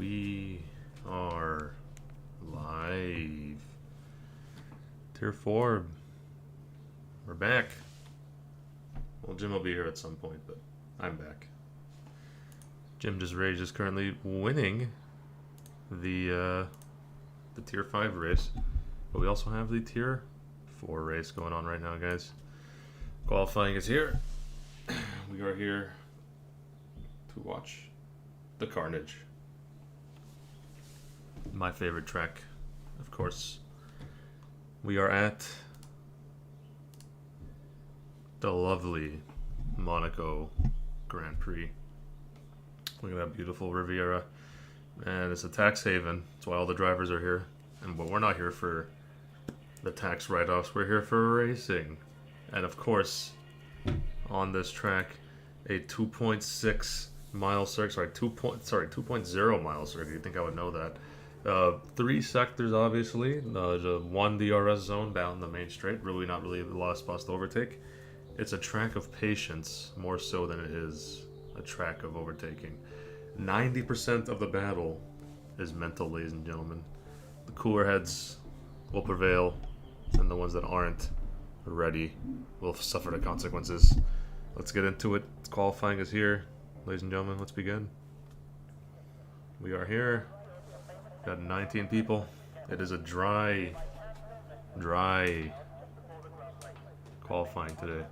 We are live. Tier 4. We're back. Well, Jim will be here at some point, but I'm back. JimJustRaged is currently winning the Tier 5 race. But we also have the Tier 4 race going on right now, guys. Qualifying is here. We are here to watch the carnage. My favorite track, of course. We are at the lovely Monaco Grand Prix. Look at that beautiful Riviera. And it's a tax haven. That's why all the drivers are here. But we're not here for the tax write-offs. We're here for racing. And of course, on this track, a 2.6 mile circuit. Sorry, 2.0 mile circuit. You'd think I would know that. 3 sectors, obviously. There's a 1 DRS zone down the main straight. Really not really a lot of spots to overtake. It's a track of patience, more so than it is a track of overtaking. 90% of the battle is mental, ladies and gentlemen. The cooler heads will prevail, and the ones that aren't ready will suffer the consequences. Let's get into it. Qualifying is here. Ladies and gentlemen, let's begin. We are here. Got 19 people. It is a dry qualifying today.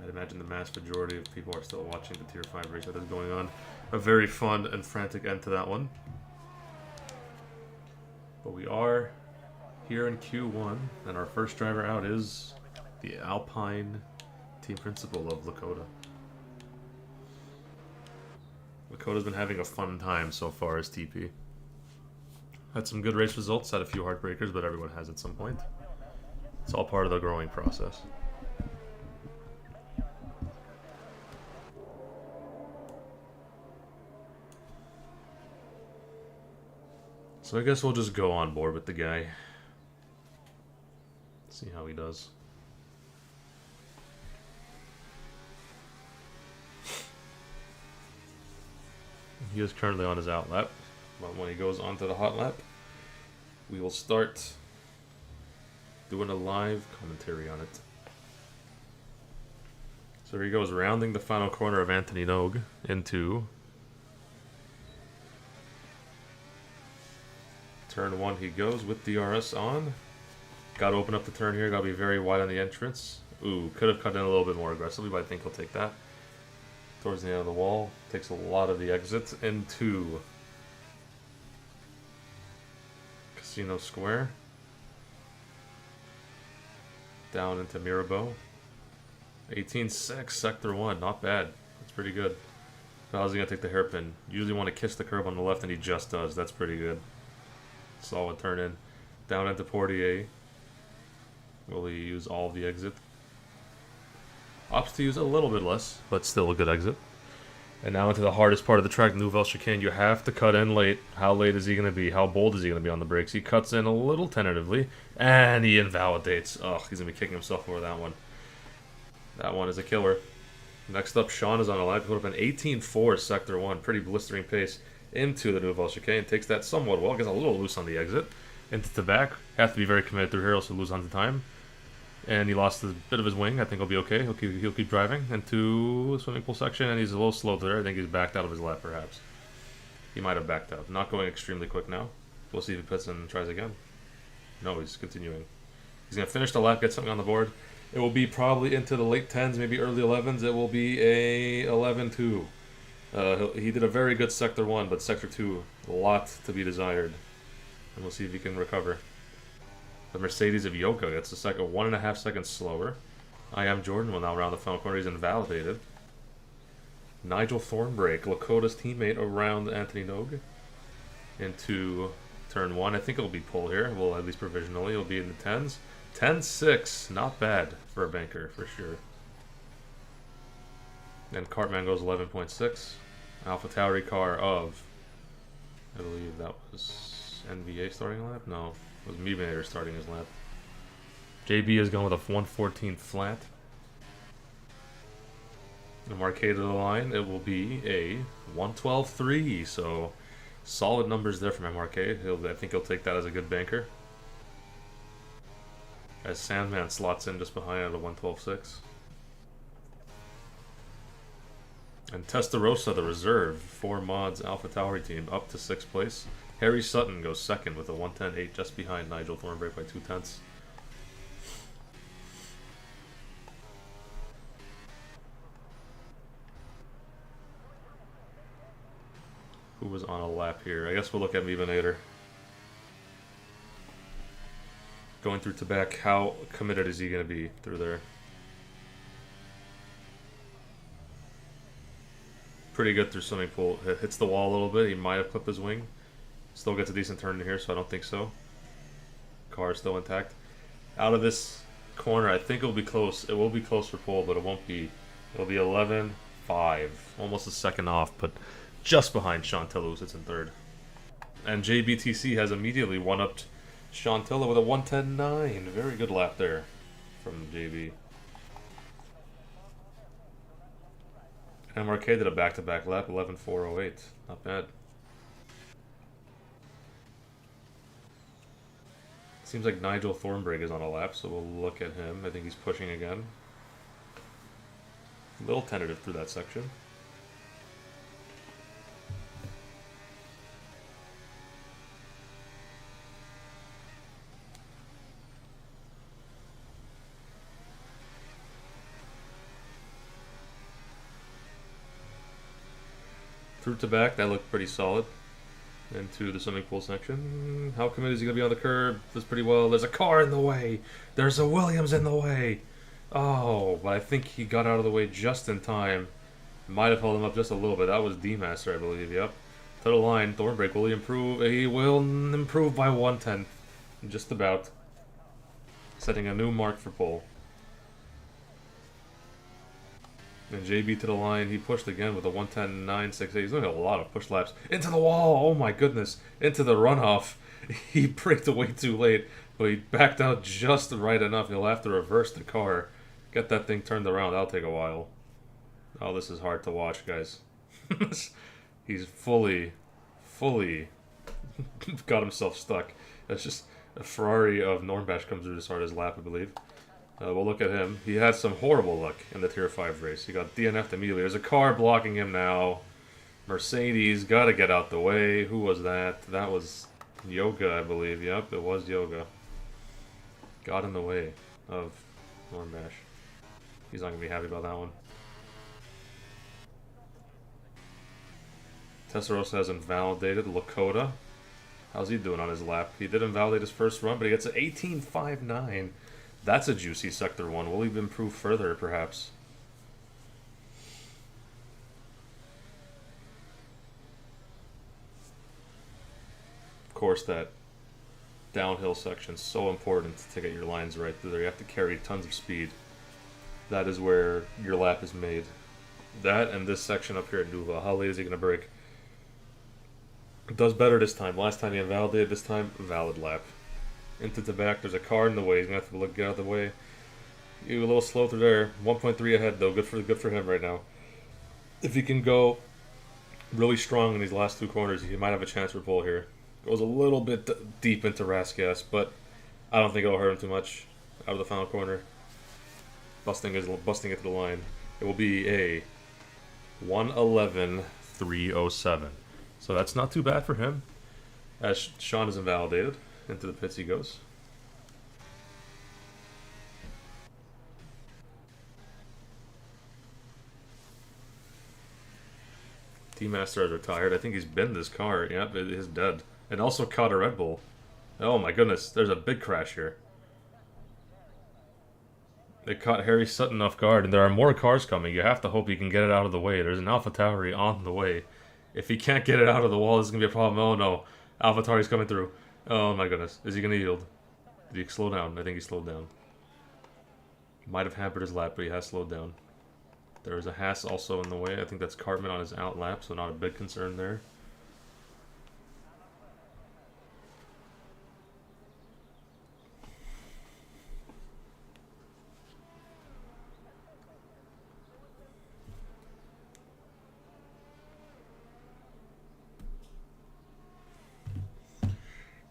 I'd imagine the mass majority of people are still watching the Tier 5 race that is going on. A very fun and frantic end to that one. But we are here in Q1, and our first driver out is the Alpine team principal of Lakota. Lakota's been having a fun time so far as TP. Had some good race results, had a few heartbreakers, but everyone has at some point. It's all part of the growing process. So I guess we'll just go on board with the guy. See how he does. He is currently on his out lap, but when he goes onto the hot lap, we will start doing a live commentary on it. So here he goes, rounding the final corner of Anthony Nogue into turn 1. He goes with DRS on. Got to open up the turn here. Got to be very wide on the entrance. Ooh, could have cut in a little bit more aggressively, but I think he'll take that. Towards the end of the wall. Takes a lot of the exits into Casino Square. Down into Mirabeau. 18.6, Sector 1. Not bad. That's pretty good. So how's he going to take the hairpin? Usually want to kiss the curb on the left, and he just does. That's pretty good. Solid turn in. Down into Portier. Will he use all of the exit? Opts to use a little bit less, but still a good exit. And now into the hardest part of the track, Nouvelle Chicane. You have to cut in late. How late is he going to be? How bold is he going to be on the brakes? He cuts in a little tentatively, and he invalidates. Ugh, he's going to be kicking himself over that one. That one is a killer. Next up, Sean is on a lap. He put up an 18.4 Sector 1. Pretty blistering pace into the Nouvelle Chicane. Takes that somewhat well. Gets a little loose on the exit. Into the back. Have to be very committed through here, else he'll lose on the time. And he lost a bit of his wing. I think he'll be okay. He'll keep driving into the swimming pool section, and he's a little slow there. I think he's backed out of his lap, perhaps. He might have backed out. Not going extremely quick now. We'll see if he pits in and tries again. No, he's continuing. He's going to finish the lap, get something on the board. It will be probably into the late 10s, maybe early 11s. It will be a 11-2. He did a very good Sector 1, but Sector 2, a lot to be desired. And we'll see if he can recover. The Mercedes of Yoko gets the second 1.5 seconds slower. I Am Jordan will now round the final corner. He's invalidated. Nigel Thornbrake, Lakota's teammate, around Anthony Nogue into turn 1. I think it'll be pull here. Well, at least provisionally. It'll be in the 10s. 10.6. Not bad for a banker, for sure. And Cartman goes 11.6. Alpha Tauri car of, I believe that was NBA starting lap? No, it was Mibinator starting his lap. JB is going with a 114 flat. And Marquet to the line, it will be a 112.3. So solid numbers there from MRK. I think he'll take that as a good banker. As Sandman slots in just behind at a 112.6. And Testarossa, the reserve, 4 mods Alpha Tauri team, up to 6th place. Harry Sutton goes second with a 110.8, just behind Nigel Thornberry by 0.2. Who was on a lap here? I guess we'll look at Mebanator. Going through Tobacco, how committed is he going to be through there? Pretty good through swimming pool. Hits the wall a little bit. He might have clipped his wing. Still gets a decent turn in here, so I don't think so. Car is still intact. Out of this corner, I think it'll be close. It will be close for pole, but it won't be. It'll be 11.5. Almost a second off, but just behind Chantillo, who sits in third. And JBTC has immediately one-upped Chantillo with a 110.9. Very good lap there from JB. MRK did a back-to-back lap, 11.408. Not bad. Seems like Nigel Thornberry is on a lap, so we'll look at him. I think he's pushing again. A little tentative through that section. Through to back, that looked pretty solid. Into the swimming pool section. How committed is he going to be on the curb? Does pretty well. There's a car in the way. There's a Williams in the way. Oh, but I think he got out of the way just in time. Might have held him up just a little bit. That was D-Master, I believe. Yep. To the line. Thornbrake, will he improve? He will improve by 1/10. Just about. Setting a new mark for pole. And JB to the line, he pushed again with a 110.968. He's doing a lot of push laps. Into the wall! Oh my goodness. Into the runoff. He braked way too late, but he backed out just right enough. He'll have to reverse the car. Get that thing turned around. That'll take a while. Oh, this is hard to watch, guys. He's fully got himself stuck. That's just a Ferrari of Nornbash comes through to start his lap, I believe. We'll look at him. He had some horrible luck in the Tier 5 race. He got DNF'd immediately. There's a car blocking him now. Mercedes, gotta get out the way. Who was that? That was Yoga, I believe. Yep, it was Yoga. Got in the way of Nornbash. He's not gonna be happy about that one. Testarossa has invalidated Lakota. How's he doing on his lap? He did invalidate his first run, but he gets an 18.59. That's a juicy Sector 1. Will he improve further, perhaps? Of course, that downhill section's so important to get your lines right through there. You have to carry tons of speed. That is where your lap is made. That and this section up here at Nuva. How late is he going to break? Does better this time. Last time he invalidated, this time, valid lap. Into the back, there's a car in the way. He's gonna have to get out of the way. You a little slow through there. 1.3 ahead though. Good for him right now. If he can go really strong in these last two corners, he might have a chance for pole here. Goes a little bit deep into Raskas, but I don't think it'll hurt him too much. Out of the final corner, busting it to the line. It will be a 111.307. So that's not too bad for him. As Sean is invalidated. Into the pits he goes. T-Master has retired. I think he's binned this car. Yep, it is dead. And also caught a Red Bull. Oh my goodness, there's a big crash here. They caught Harry Sutton off guard, and there are more cars coming. You have to hope he can get it out of the way. There's an AlphaTauri on the way. If he can't get it out of the wall, this is going to be a problem. Oh no, AlphaTauri's coming through. Oh my goodness. Is he going to yield? Did he slow down? I think he slowed down. Might have hampered his lap, but he has slowed down. There is a Haas also in the way. I think that's Cartman on his out lap, so not a big concern there.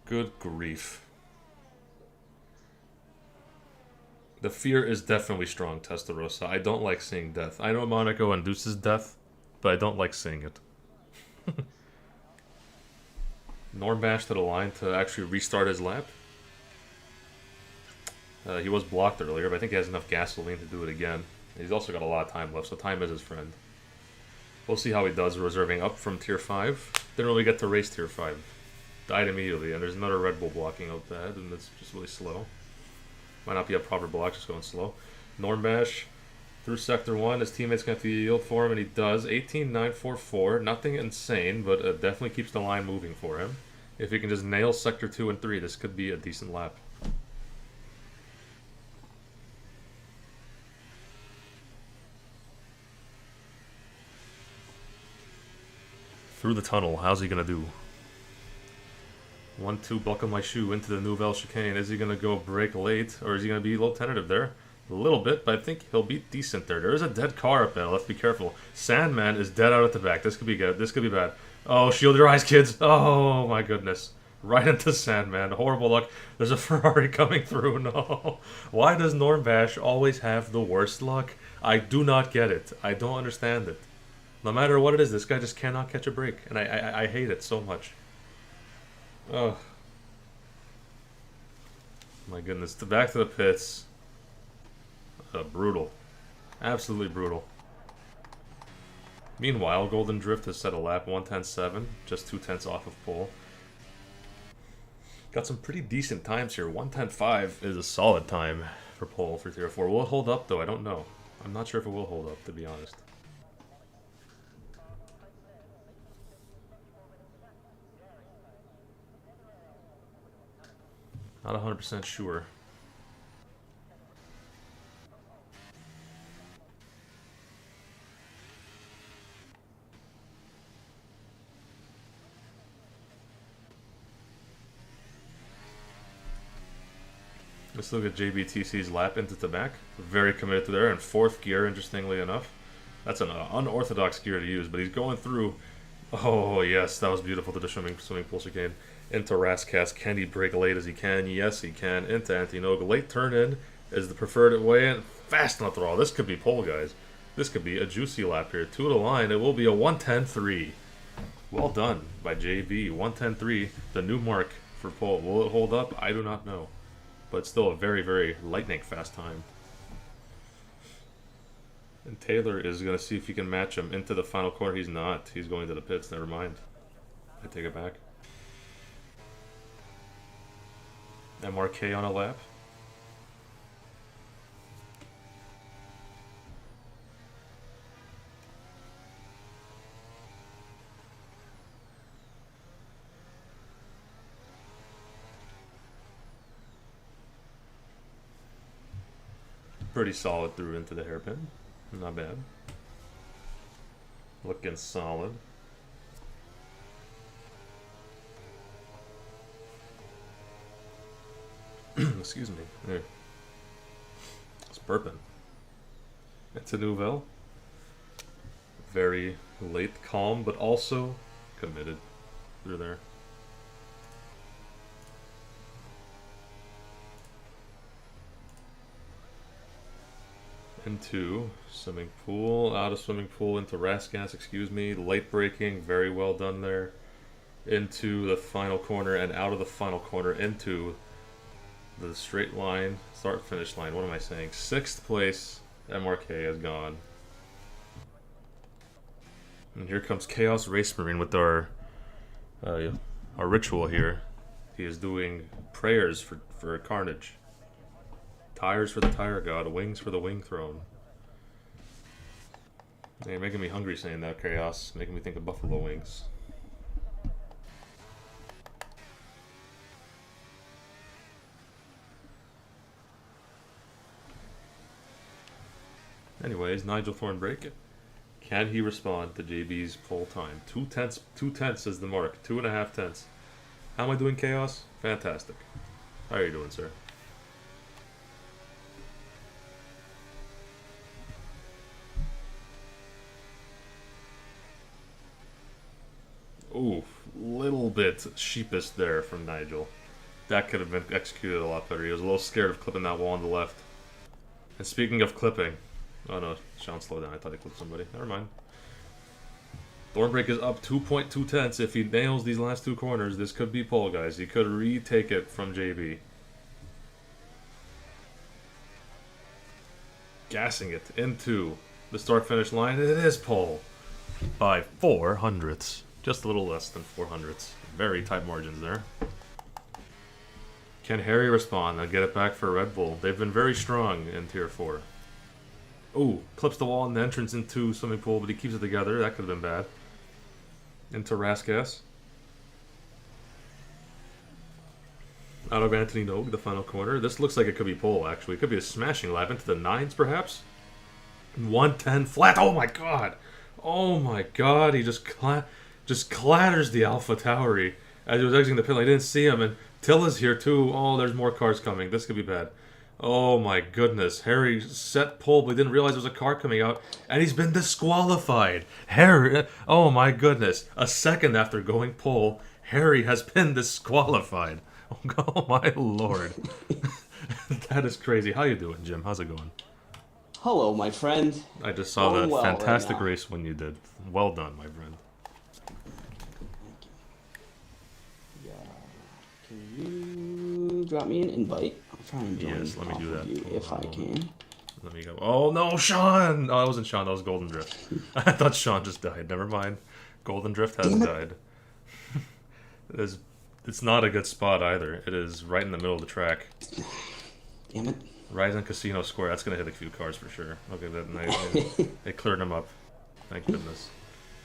Good grief. The fear is definitely strong, Testarossa. I don't like seeing death. I know Monaco induces death, but I don't like seeing it. Normbash to the line to actually restart his lap. He was blocked earlier, but I think he has enough gasoline to do it again. He's also got a lot of time left, so time is his friend. We'll see how he does reserving up from Tier 5. Didn't really get to race Tier 5. Died immediately, and there's another Red Bull blocking out the head, and it's just really slow. Might not be a proper block, just going slow. Normbash through Sector 1. His teammate's going to have to yield for him, and he does. 18.944. Nothing insane, but it definitely keeps the line moving for him. If he can just nail Sector 2 and 3, this could be a decent lap. Through the tunnel, how's he going to do? 1-2, buckle my shoe into the Nouvelle chicane. Is he going to go brake late, or is he going to be a little tentative there? A little bit, but I think he'll be decent there. There is a dead car up there. Let's be careful. Sandman is dead out at the back. This could be good. This could be bad. Oh, shield your eyes, kids. Oh, my goodness. Right into Sandman. Horrible luck. There's a Ferrari coming through. No. Why does Normbash always have the worst luck? I do not get it. I don't understand it. No matter what it is, this guy just cannot catch a break. And I hate it so much. Oh. My goodness. Back to the pits. Brutal. Absolutely brutal. Meanwhile, Golden Drift has set a lap 1:10.7, just 2/10 off of pole. Got some pretty decent times here. 1:10.5 is a solid time for pole for Tier 4. Will it hold up, though? I don't know. I'm not sure if it will hold up, to be honest. Not 100% sure. Let's look at JBTC's lap into the back. Very committed to there in 4th gear, interestingly enough. That's an unorthodox gear to use, but he's going through. Oh, yes, that was beautiful to the swimming pool chicane. Into Rascas. Can he brake late as he can? Yes, he can. Into Antinoga. Late turn in is the preferred way in. Fast on the throttle. This could be pole, guys. This could be a juicy lap here. 2 to the line. It will be a 1:10.3. Well done by JB. 1:10.3, the new mark for pole. Will it hold up? I do not know. But still a very, very lightning fast time. And Taylor is going to see if he can match him into the final corner. He's not. He's going to the pits. Never mind. I take it back. MRK on a lap. Pretty solid through into the hairpin. Not bad. Looking solid. Excuse me. There. It's burping. It's a Nouvelle. Very late, calm, but also committed through there. Into swimming pool, out of swimming pool into Rascas, excuse me. Late braking, very well done there. Into the final corner and out of the final corner into the straight line, start finish line. What am I saying? 6th place, MRK has gone. And here comes Chaos Race Marine with our ritual here. He is doing prayers for Carnage. Tires for the Tire God, wings for the Wing Throne. You're making me hungry saying that, Chaos. Making me think of buffalo wings. Anyways, Nigel Thornbreak. Can he respond to JB's pole time? 2/10 is the mark. 2.5 tenths. How am I doing, Chaos? Fantastic. How are you doing, sir? Oof. little bit sheepish there from Nigel. That could have been executed a lot better. He was a little scared of clipping that wall on the left. And speaking of clipping... Oh no, Sean slowed down. I thought he clipped somebody. Never mind. Thornbreak is up 2.2 tenths. If he nails these last two corners, this could be pole, guys. He could retake it from JB. Gassing it into the start-finish line. It is pole by 4 hundredths. Just a little less than 4 hundredths. Very tight margins there. Can Harry respond and get it back for Red Bull? They've been very strong in Tier 4. Ooh, clips the wall in the entrance into swimming pool, but he keeps it together. That could have been bad. Into Raskas. Out of Anthony Nogue, the final corner. This looks like it could be pole, actually. It could be a smashing lap into the 9s, perhaps. 110 flat. Oh my god! Oh my god! He just clatters the Alpha Tauri as he was exiting the pit lane. I didn't see him, and Tilla's here too. Oh, there's more cars coming. This could be bad. Oh my goodness. Harry set pole, but he didn't realize there was a car coming out, and he's been disqualified. Harry, oh my goodness. A second after going pole, Harry has been disqualified. Oh my lord. That is crazy. How you doing, Jim? How's it going? Hello, my friend. I just saw that fantastic race when you did. Well done, my friend. Yeah. Can you drop me an invite? I'll try and join. Yes, let me do that. If I can. Let me go. Oh no, Sean! Oh, that wasn't Sean, that was Golden Drift. I thought Sean just died. Never mind. Golden Drift has died. It's not a good spot either. It is right in the middle of the track. Damn it. Right on Casino Square. That's going to hit a few cars for sure. Okay, that nice. They cleared him up. Thank goodness.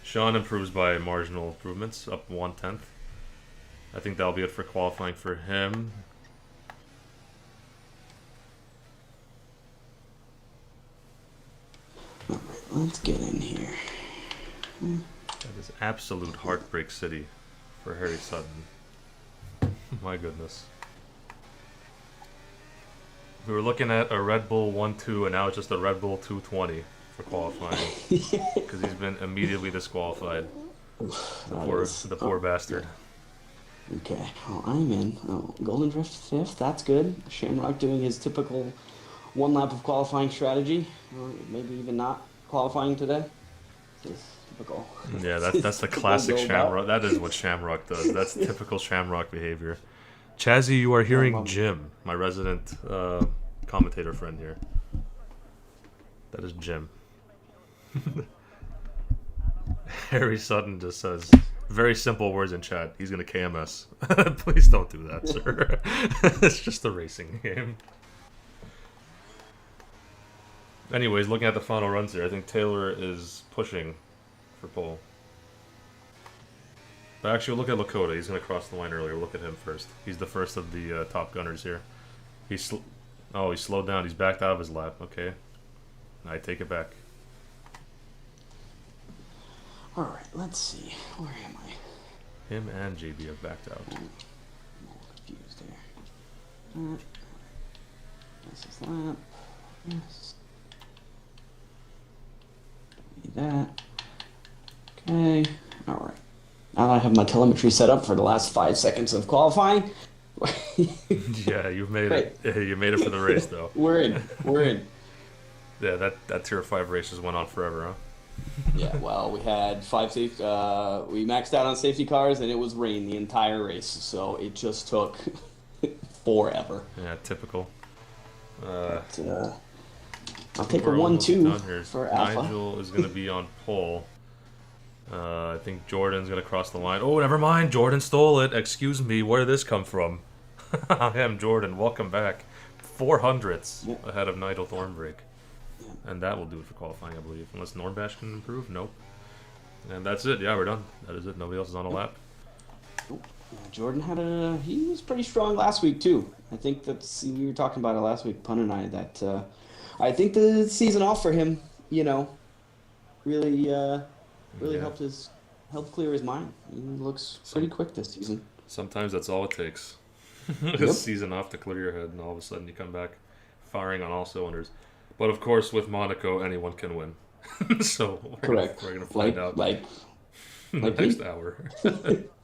Sean improves by marginal improvements, up 1/10. I think that'll be it for qualifying for him. Alright, let's get in here. That is absolute heartbreak city for Harry Sutton. My goodness. We were looking at a Red Bull 1-2 and now it's just a Red Bull 220 for qualifying. Because he's been immediately disqualified. The poor bastard. Okay, well, I'm in. Oh, Golden Drift 5th, that's good. Shamrock doing his typical one lap of qualifying strategy. Or maybe even not qualifying today. Just typical. Yeah, that's the classic Shamrock. That is what Shamrock does. That's typical Shamrock behavior. Chazzy, you are hearing Jim, my resident commentator friend here. That is Jim. Harry Sutton just says very simple words in chat. He's going to KMS. Please don't do that, sir. It's just a racing game. Anyways, looking at the final runs here, I think Taylor is pushing for pole. But actually, look at Lakota. He's going to cross the line earlier. Look at him first. He's the first of the top gunners here. He slowed down. He's backed out of his lap. Okay. I take it back. Alright, let's see. Where am I? Him and JB have backed out. I'm all confused here. This is lap. Yes. Need that. Okay. Alright. Now I have my telemetry set up for the last 5 seconds of qualifying. Yeah, you've made it. You made it for the race, though. We're in. We're in. Yeah, that Tier 5 race just went on forever, huh? Yeah, well, we had 5 safety. We maxed out on safety cars, and it was rain the entire race, so it just took forever. Yeah, typical. I'll take a 1-2 for Alpha. Nigel is going to be on pole. I think Jordan's going to cross the line. Oh, never mind. Jordan stole it. Excuse me. Where did this come from? I am Jordan. Welcome back. 400ths ahead of Nigel Thornbreak. And that will do it for qualifying, I believe. Unless Nornbash can improve. Nope. And that's it. Yeah, we're done. That is it. Nobody else is on a lap. Jordan he was pretty strong last week, too. I think we were talking about it last week, Pun and I, that I think the season off for him, really helped clear his mind. He looks pretty quick this season. Sometimes that's all it takes. A season off to clear your head, and all of a sudden you come back firing on all cylinders. But of course, with Monaco, anyone can win. So we're going to find out. the Like next me. hour.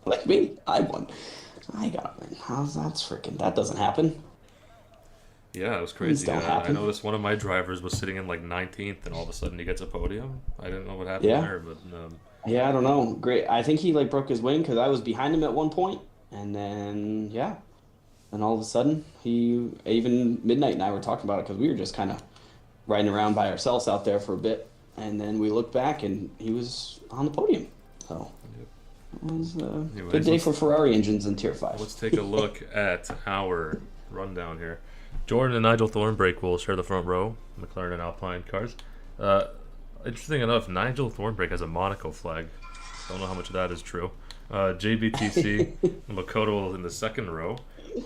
Like me. I won. I got it. How's that's freaking? That doesn't happen. Yeah, it was Things crazy. don't I happen. noticed one of my drivers was sitting in like 19th, and all of a sudden he gets a podium. I didn't know what happened Yeah. there, but Yeah, I don't know. Great. I think he like broke his wing because I was behind him at one point, and then yeah, and all of a sudden he even Midnight and I were talking about it because we were just kind of riding around by ourselves out there for a bit, and then we looked back and he was on the podium. So yep. it was a good Anyways, day for Ferrari engines in Tier 5. let's take a look at our rundown here. Jordan and Nigel Thornbrake will share the front row, McLaren and Alpine cars. Uh, Interesting enough, Nigel Thornbrake has a Monaco flag. Don't know how much of that is true. JBTC and Makoto in the second row.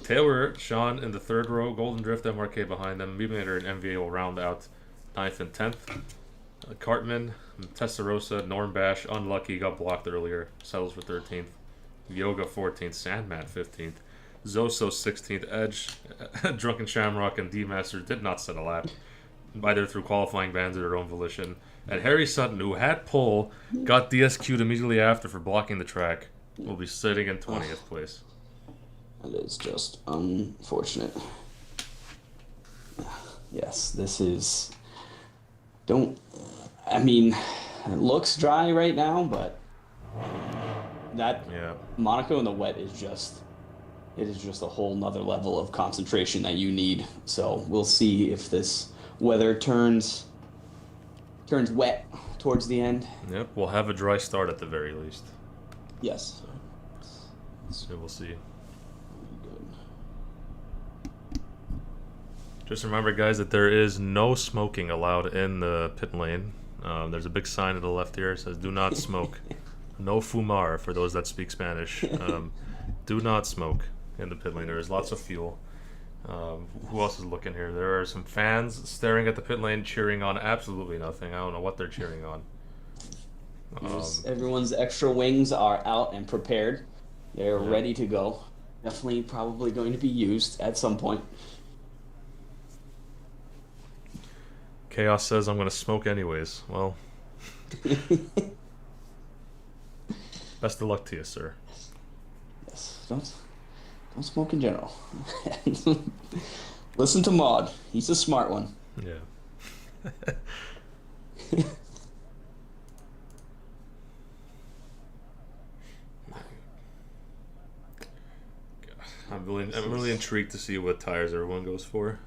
Taylor, Sean in the third row. Golden Drift, MRK behind them. Meemater and MVA will round out 9th and 10th. Cartman, Testarossa, Norm Bash, unlucky, got blocked earlier. Settles for 13th. Yoga 14th. Sandman 15th. Zoso 16th. Edge, Drunken Shamrock, and D-Master did not set a lap, either through qualifying bans or their own volition. And Harry Sutton, who had pole, got DSQ'd immediately after for blocking the track, will be sitting in 20th place. That is just unfortunate. Yes, this is. Don't. I mean, it looks dry right now, but that Yeah. Monaco in the wet is just. It is just a whole nother level of concentration that you need. So we'll see if this weather turns wet towards the end. Yep, we'll have a dry start at the very least. Yes. So we'll see. Good. Just remember, guys, that there is no smoking allowed in the pit lane. There's a big sign to the left here that says "Do not smoke." No fumar for those that speak Spanish. Do not smoke in the pit lane. There is lots of fuel. Who else is looking here? There are some fans staring at the pit lane, cheering on absolutely nothing. I don't know what they're cheering on. Everyone's extra wings are out and prepared. They're Yeah. ready to go. Definitely, probably going to be used at some point. Chaos says I'm going to smoke anyways. Well, best of luck to you, sir. Yes, don't smoke in general. Listen to Maud. He's a smart one. Yeah. I'm really intrigued to see what tires everyone goes for.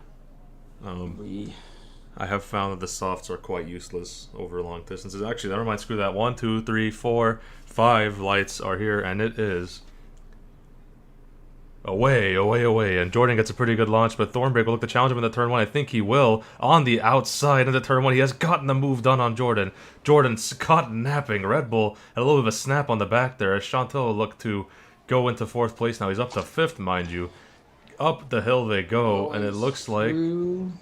I have found that the softs are quite useless over long distances. Actually, never mind. Screw that. 1, 2, 3, 4, 5 lights are here, and it is away, away, away. And Jordan gets a pretty good launch, but Thornbrake will look to challenge him in the turn 1. I think he will. On the outside of the turn 1, he has gotten the move done on Jordan. Jordan's caught napping. Red Bull had a little bit of a snap on the back there as Chantel will look to go into 4th place now. He's up to 5th, mind you. Up the hill they go, and it looks like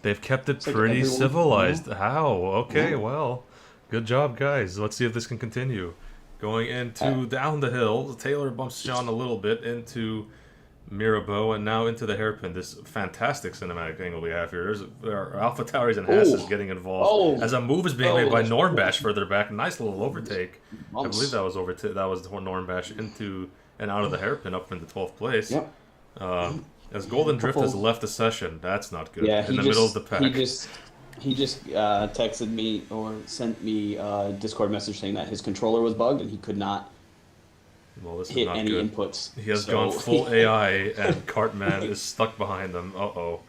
they've kept it pretty civilized. How? Okay, well, good job, guys. Let's see if this can continue. Going into down the hill, Taylor bumps Sean a little bit into Mirabeau, and now into the hairpin. This fantastic cinematic angle we have here. There are Alpha Tauris and Hasses getting involved as a move is being made by Normbash further back. Nice little overtake. I believe that was Normbash into and out of the hairpin up into 12th place. Yep. As Golden Drift has left the session, that's not good. Yeah, in the middle of the pack. He just texted me or sent me a Discord message saying that his controller was bugged and he could not hit any inputs. He has gone full AI, and Cartman is stuck behind them. Uh-oh.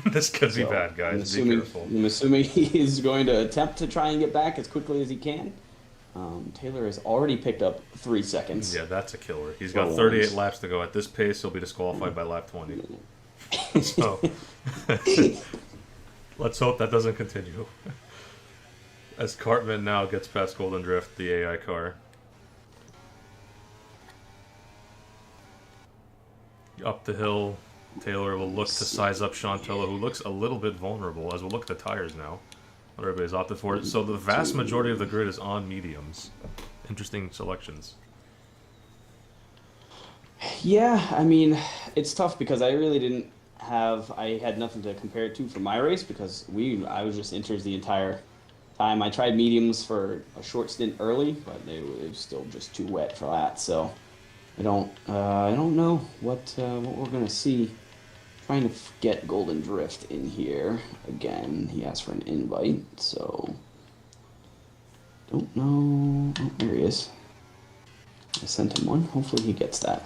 This could be bad, guys. Be careful. I'm assuming he is going to attempt to try and get back as quickly as he can. Taylor has already picked up 3 seconds. Yeah, that's a killer. He's got 38 laps to go. At this pace, he'll be disqualified by lap 20. So, let's hope that doesn't continue. As Cartman now gets past Golden Drift, the AI car. Up the hill, Taylor will look to size up Chantello, who looks a little bit vulnerable, as we'll look at the tires now. What everybody's opted for. So the vast majority of the grid is on mediums. Interesting selections. Yeah, I mean, it's tough because I really didn't have... I had nothing to compare it to for my race because I was just inters the entire time. I tried mediums for a short stint early, but they were still just too wet for that. So I don't know what we're gonna see. Trying to get Golden Drift in here again. He asked for an invite, so don't know. Oh, there he is. I sent him one. Hopefully he gets that.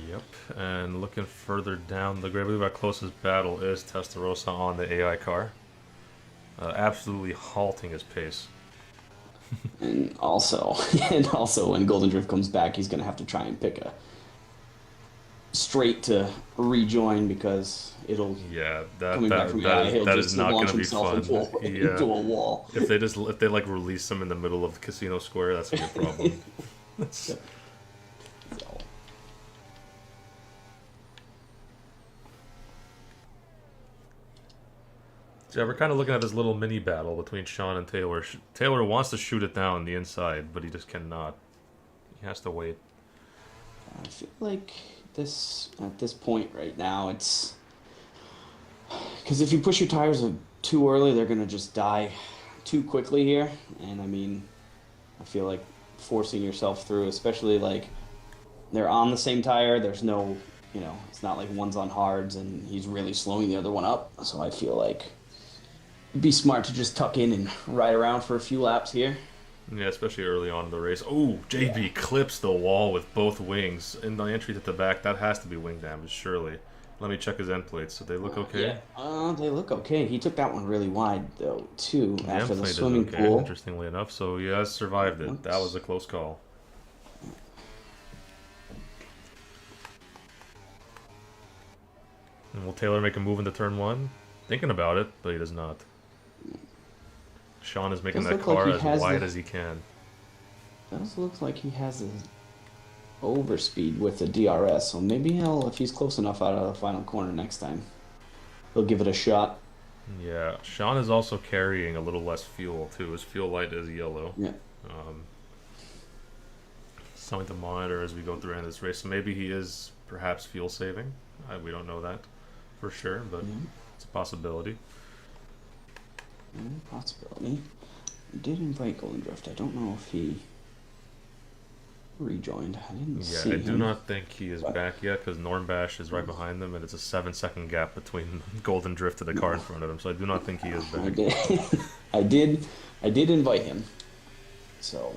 Yep, and looking further down the grid, I believe our closest battle is Testarossa on the AI car. Absolutely halting his pace. And also, when Golden Drift comes back, he's gonna have to try and pick a straight to rejoin because it'll coming back from AI, he'll that just is not launch going to be himself fun. into a wall. If they like release him in the middle of the casino square, that's gonna be a problem. Yep. So. Yeah, we're kind of looking at this little mini battle between Sean and Taylor. Taylor wants to shoot it down the inside, but he just cannot. He has to wait. I feel like at this point right now, it's because if you push your tires too early, they're gonna just die too quickly here. And I mean, I feel like forcing yourself through, especially like they're on the same tire. There's no, it's not like one's on hards and he's really slowing the other one up. So I feel like it'd be smart to just tuck in and ride around for a few laps here. Yeah, especially early on in the race. Oh, JB clips the wall with both wings. In the entry to the back, that has to be wing damage, surely. Let me check his end plates. Do they look okay? Yeah, they look okay. He took that one really wide, though, too, The after end the plate swimming is okay, pool. interestingly enough. So he has survived it. That was a close call. And will Taylor make a move into turn one? Thinking about it, but he does not. Sean is making that car as wide as he can. Does look like he has an overspeed with the DRS, so maybe if he's close enough out of the final corner next time, he'll give it a shot. Yeah, Sean is also carrying a little less fuel too. His fuel light is yellow. Yeah. Something to monitor as we go through this race. So maybe he is perhaps fuel saving. We don't know that for sure, but it's a possibility. Possibility. I did invite Golden Drift. I don't know if he rejoined. I didn't see him. I do not think he is back yet because Normbash is right behind them, and it's a 7-second gap between Golden Drift and the car in front of him. So I do not think he is back. I did invite him. So.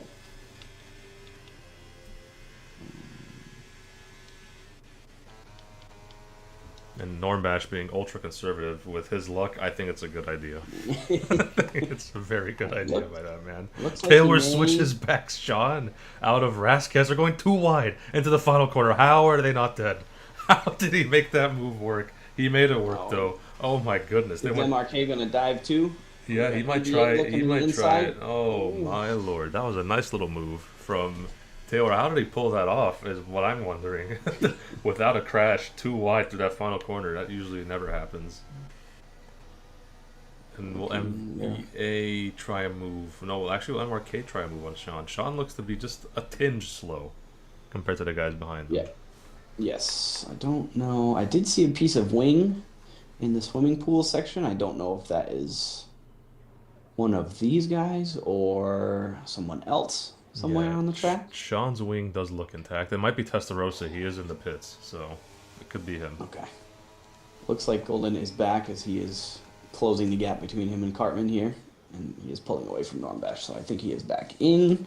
And Normbash being ultra conservative, with his luck, I think it's a good idea. I think it's a very good idea by that man. Taylor switches back Sean out of Rascas. They're going too wide into the final corner. How are they not dead? How did he make that move work? He made it work though. Oh my goodness. Is MRK gonna dive too? Yeah, he might try. He might try it. Oh my lord, that was a nice little move from Taylor. How did he pull that off is what I'm wondering. Without a crash, too wide through that final corner. That usually never happens. And will MBA try a move? No, actually will MRK try a move on Sean. Sean looks to be just a tinge slow compared to the guys behind him. Yeah. Yes. I don't know. I did see a piece of wing in the swimming pool section. I don't know if that is one of these guys or someone else somewhere on the track. Sean's wing does look intact. It might be Testarossa. He is in the pits, so it could be him. Okay. Looks like Golden is back as he is closing the gap between him and Cartman here, and he is pulling away from Normbash, so I think he is back in.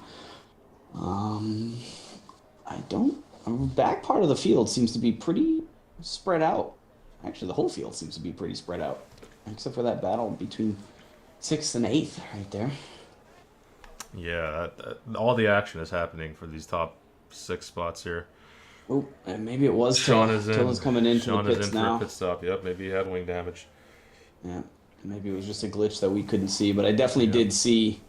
Back part of the field seems to be pretty spread out. Actually, the whole field seems to be pretty spread out, except for that battle between 6th and 8th right there. Yeah, all the action is happening for these top 6 spots here. Oh, and maybe it was Sean is in. Till coming into Sean the pits is in now. for a pit stop. Yep, maybe he had wing damage. Yeah, maybe it was just a glitch that we couldn't see, but I definitely did see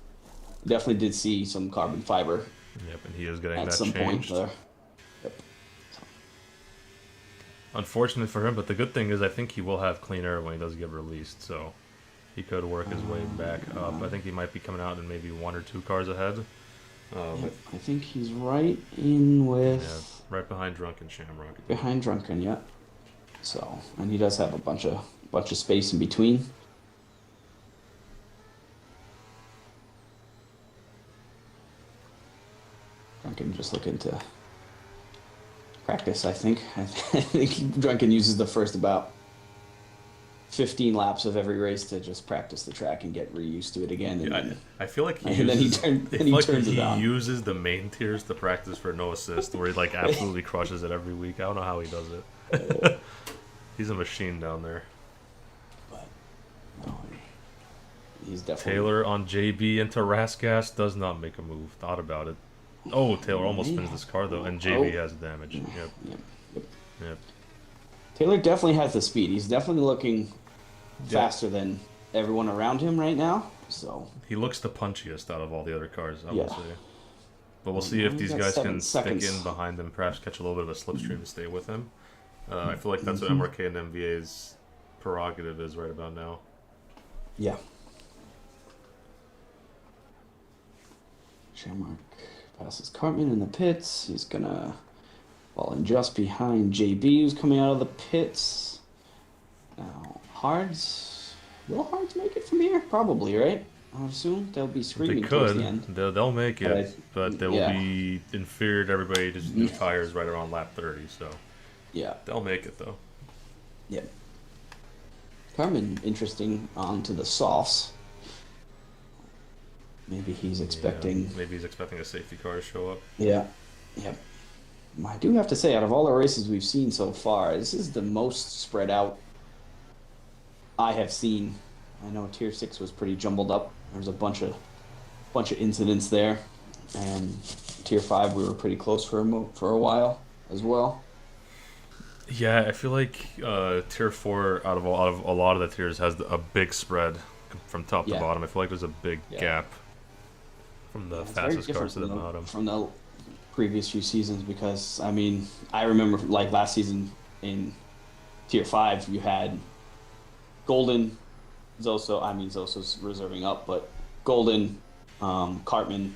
some carbon fiber. Yep, and he is getting at that some changed. point there. Yep. Unfortunate for him, but the good thing is I think he will have clean air when he does get released, so he could work his way back up. I think he might be coming out in maybe 1 or 2 cars ahead. I think he's right in with... right behind Drunken Shamrock. Behind Drunken, yeah. So, and he does have a bunch of space in between. Drunken just looking to practice, I think. I think Drunken uses the first about 15 laps of every race to just practice the track and get reused to it again. And then, I feel like and then he turns it on. He uses the main tiers to practice for no assist, where he like absolutely crushes it every week. I don't know how he does it. He's a machine down there. But no, he's definitely Taylor on JB into Rasgas does not make a move. Thought about it. Oh, Taylor almost spins this car though, and JB has damage. Yep. Taylor definitely has the speed. He's definitely looking faster than everyone around him right now. So he looks the punchiest out of all the other cars, I will say. But we'll see if these guys can stick in behind him, perhaps catch a little bit of a slipstream to stay with him. I feel like that's what MRK and MVA's prerogative is right about now. Yeah. Shamrock passes Cartman in the pits. He's gonna fall in just behind JB, who's coming out of the pits. Now, Hards. Will Hards make it from here? Probably, right? I would assume they'll be screaming They towards could. the end. They'll make it, but they will be inferior to everybody. Just new tires right around lap 30, so yeah, they'll make it though. Yep. Cartman, interesting onto the softs. Maybe he's expecting. Maybe he's expecting a safety car to show up. Yeah. Yep. I do have to say, out of all the races we've seen so far, this is the most spread out I have seen. I know Tier 6 was pretty jumbled up. There was a bunch of incidents there, and Tier 5 we were pretty close for a while as well. Yeah, I feel like Tier 4 out of a lot of the tiers has a big spread from top to bottom. I feel like there's a big gap from the fastest cars to the bottom. From the previous few seasons, because I mean, I remember like last season in Tier 5 you had Golden, Zoso's reserving up, but Golden, Cartman,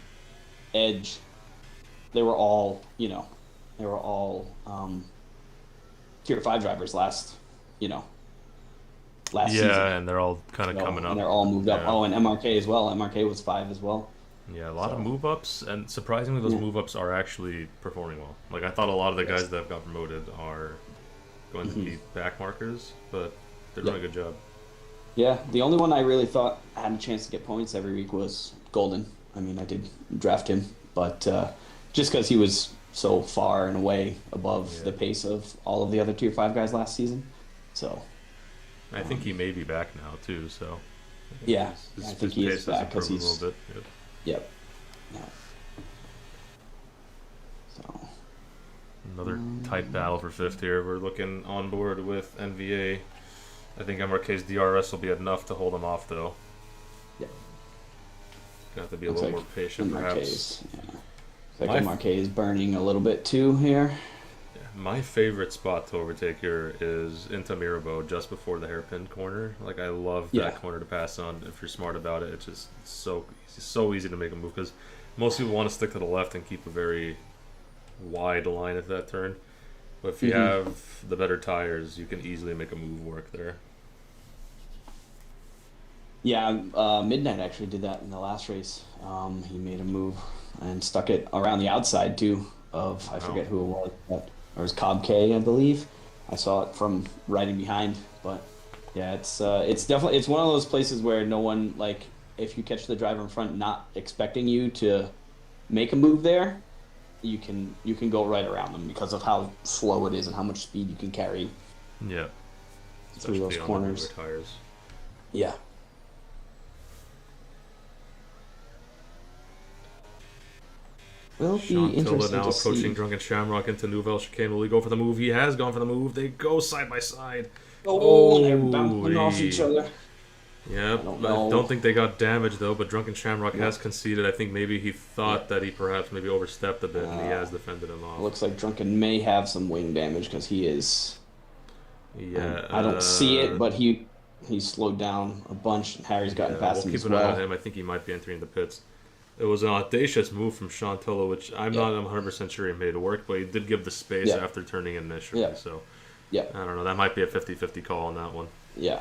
Edge, they were all Tier 5 drivers last season. Yeah, and they're all kind of coming up. And they're all moved up. Oh, and MRK as well. MRK was 5 as well. Yeah, a lot of move-ups, and surprisingly those move-ups are actually performing well. Like, I thought a lot of the guys that have got promoted are going to be back markers, but they're doing a good job. Yeah, the only one I really thought had a chance to get points every week was Golden. I mean, I did draft him, but just because he was so far and away above the pace of all of the other Tier 5 guys last season. So I think he may be back now, too, so... I think he is back because he's... a little bit. Yep. Yeah. So... Another tight battle for 5th here. We're looking on board with NVA. I think MRK's DRS will be enough to hold him off, though. Yep. Gonna have to be a little more patient, perhaps. MRK is burning a little bit, too, here. Yeah, my favorite spot to overtake here is into Mirabeau, just before the hairpin corner. Like, I love that corner to pass on if you're smart about it. It's just so easy to make a move, because most people want to stick to the left and keep a very wide line at that turn. But if you have the better tires, you can easily make a move work there. Yeah, Midnight actually did that in the last race. He made a move and stuck it around the outside too of, I forget who it was, but it was Cobb K, I believe. I saw it from riding behind, but yeah, it's definitely, it's one of those places where no one, like, if you catch the driver in front not expecting you to make a move there, you can go right around them because of how slow it is and how much speed you can carry. Yeah. Through those corners. Tires. Yeah. Will be interesting now to see. approaching Drunken Shamrock into Nouvelle Chicane. Will he go for the move? He has gone for the move. They go side by side. Oh, they're bouncing off each other. Yeah, I don't think they got damaged though, but Drunken Shamrock has conceded. I think maybe he thought that he perhaps maybe overstepped a bit, and he has defended him off. Looks like Drunken may have some wing damage because he is... Yeah. I don't see it, but he's slowed down a bunch. Harry's gotten past him as well. We'll keep an eye on him. I think he might be entering the pits. It was an audacious move from Chantillo, which I'm not 100% sure he made it work, but he did give the space after turning initially. So I don't know. That might be a 50-50 call on that one. Yeah.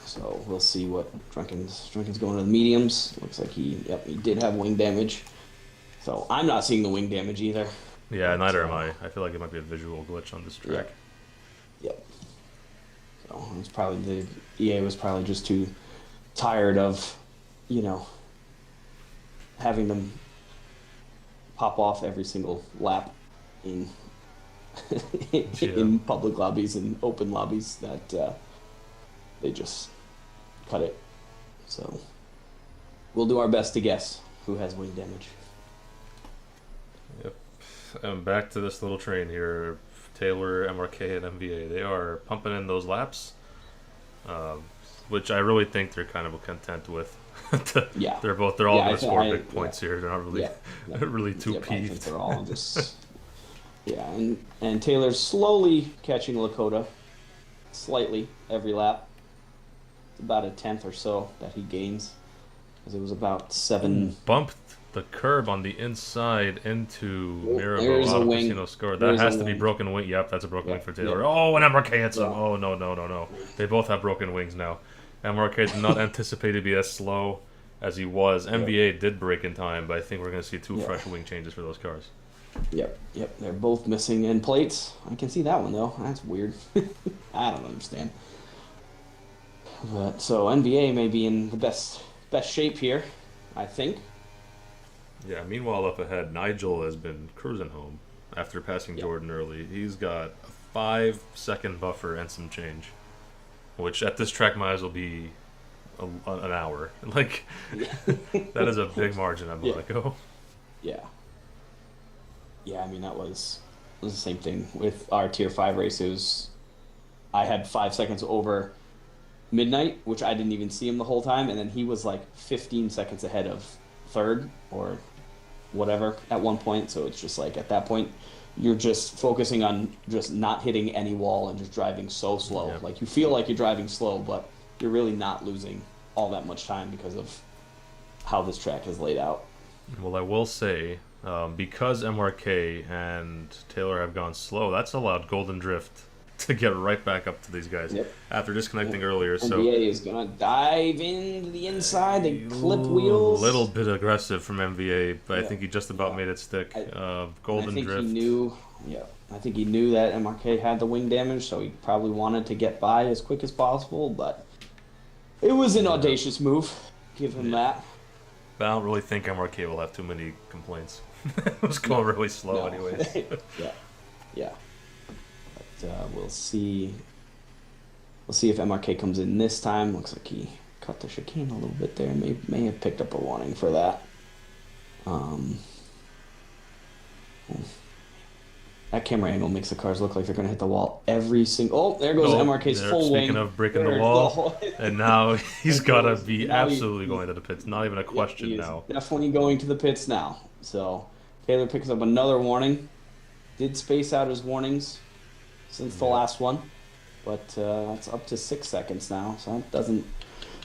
So we'll see what Drunken's going to the mediums. Looks like he did have wing damage. So I'm not seeing the wing damage either. Yeah, neither am I. I feel like it might be a visual glitch on this track. Yep. So it's probably EA was probably just too tired of, having them pop off every single lap in in public lobbies and open lobbies that they just cut it. So we'll do our best to guess who has wing damage. Yep. And back to this little train here. Taylor, MRK, and MVA. They are pumping in those laps, which I really think they're kind of content with. They're all going to score big points here. They're not really, really too peeved. I think they're all just and Taylor's slowly catching Lakota, slightly every lap. It's about a tenth or so that he gains, because it was about 7. Bumped the curb on the inside into Mirabeau out of Casino Score. That has to be broken wing. Yep, that's a broken wing for Taylor. Oh, and MRK hits him. Oh, no. They both have broken wings now. MRK did not anticipate to be as slow as he was. MVA did break in time, but I think we're going to see 2 fresh wing changes for those cars. Yep. They're both missing end plates. I can see that one, though. That's weird. I don't understand. But so NVA may be in the best shape here, I think. Yeah, meanwhile up ahead, Nigel has been cruising home after passing Jordan early. He's got a 5-second buffer and some change, which at this track might as well be an hour. Like, that is a big margin on Monaco. Yeah, I mean, that was the same thing with our Tier 5 races. I had 5 seconds over Midnight, which I didn't even see him the whole time, and then he was like 15 seconds ahead of third or whatever at one point. So it's just like, at that point, you're just focusing on just not hitting any wall and just driving so slow. Yep. Like, you feel like you're driving slow, but you're really not losing all that much time because of how this track is laid out. Well, I will say, because MRK and Taylor have gone slow, that's allowed Golden Drift to get right back up to these guys after disconnecting earlier. So MVA is going to dive into the inside and clip wheels. A little bit aggressive from MVA, but I think he just about made it stick. Golden Drift. I think he knew that MRK had the wing damage, so he probably wanted to get by as quick as possible, but it was an audacious move. Give him that. But I don't really think MRK will have too many complaints. It was going really slow anyways. Yeah. But we'll see. We'll see if MRK comes in this time. Looks like he cut the chicane a little bit there. May have picked up a warning for that. That camera angle makes the cars look like they're going to hit the wall every single... Oh, there goes MRK's full wing. Speaking of breaking the wall, and now he's got to be absolutely going to the pits. Not even a question now. Definitely going to the pits now. So Taylor picks up another warning. Did space out his warnings since the last one, but it's up to 6 seconds now, so that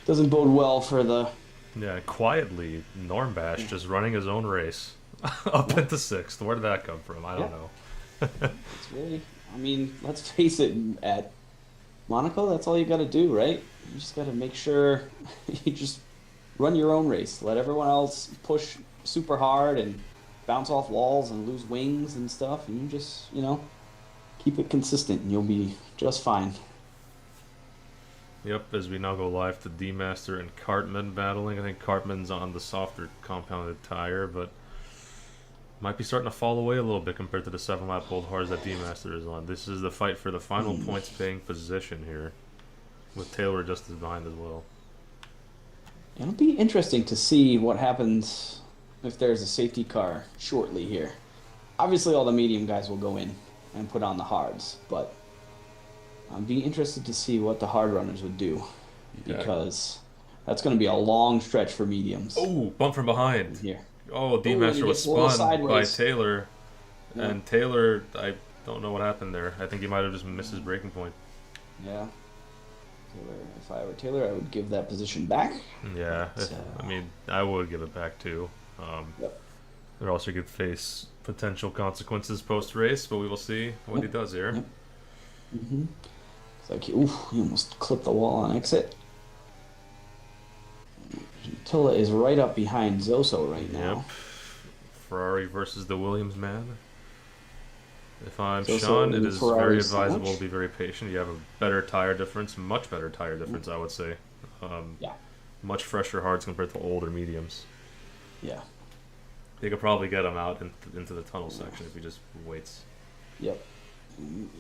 doesn't bode well for the... Yeah, quietly, Normbash just running his own race up into 6th. Where did that come from? I don't know. It's really, I mean, let's face it, at Monaco, that's all you got to do, right? You just got to make sure you just run your own race. Let everyone else push super hard and bounce off walls and lose wings and stuff, and you just, keep it consistent and you'll be just fine. Yep, as we now go live to D-Master and Cartman battling. I think Cartman's on the softer compounded tire, but might be starting to fall away a little bit compared to the 7-lap hold hards that D-Master is on. This is the fight for the final points-paying position here, with Taylor just as behind as well. It'll be interesting to see what happens if there's a safety car shortly here. Obviously, all the medium guys will go in and put on the hards, but I'd be interested to see what the hard runners would do, because that's going to be a long stretch for mediums. Oh, bump from behind. Here. Oh, D-Master was spun by Taylor, and Taylor, I don't know what happened there. I think he might have just missed his braking point. Yeah. Taylor, if I were Taylor, I would give that position back. Yeah, I mean, I would give it back too. There also could face potential consequences post-race, but we will see what he does here. Yep. It's like, he almost clipped the wall on exit. Tilla is right up behind Zoso right now. Yep. Ferrari versus the Williams man. If I'm So Sean, it is very Ferrari advisable sandwich? to be very patient. You have a better tire difference, much better tire difference, I would say. Yeah. Much fresher hards compared to older mediums. Yeah. They could probably get him out into the tunnel section if he just waits. Yep.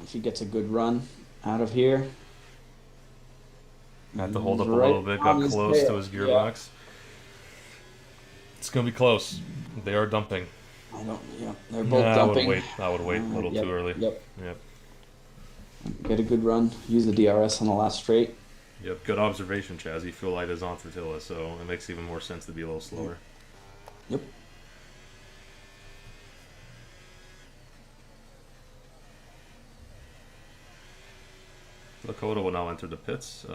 If he gets a good run out of here. Had to hold up he's a right little bit, on got his close to tail. his gearbox. It's gonna be close. They are dumping. I don't. Yeah, they're both Nah, dumping. I would wait a little Yep, too early. Yep. Yep. Get a good run. Use the DRS on the last straight. Yep. Good observation, Chaz. You feel light is on Fertilla, so it makes even more sense to be a little slower. Yep. Lakota will now enter the pits,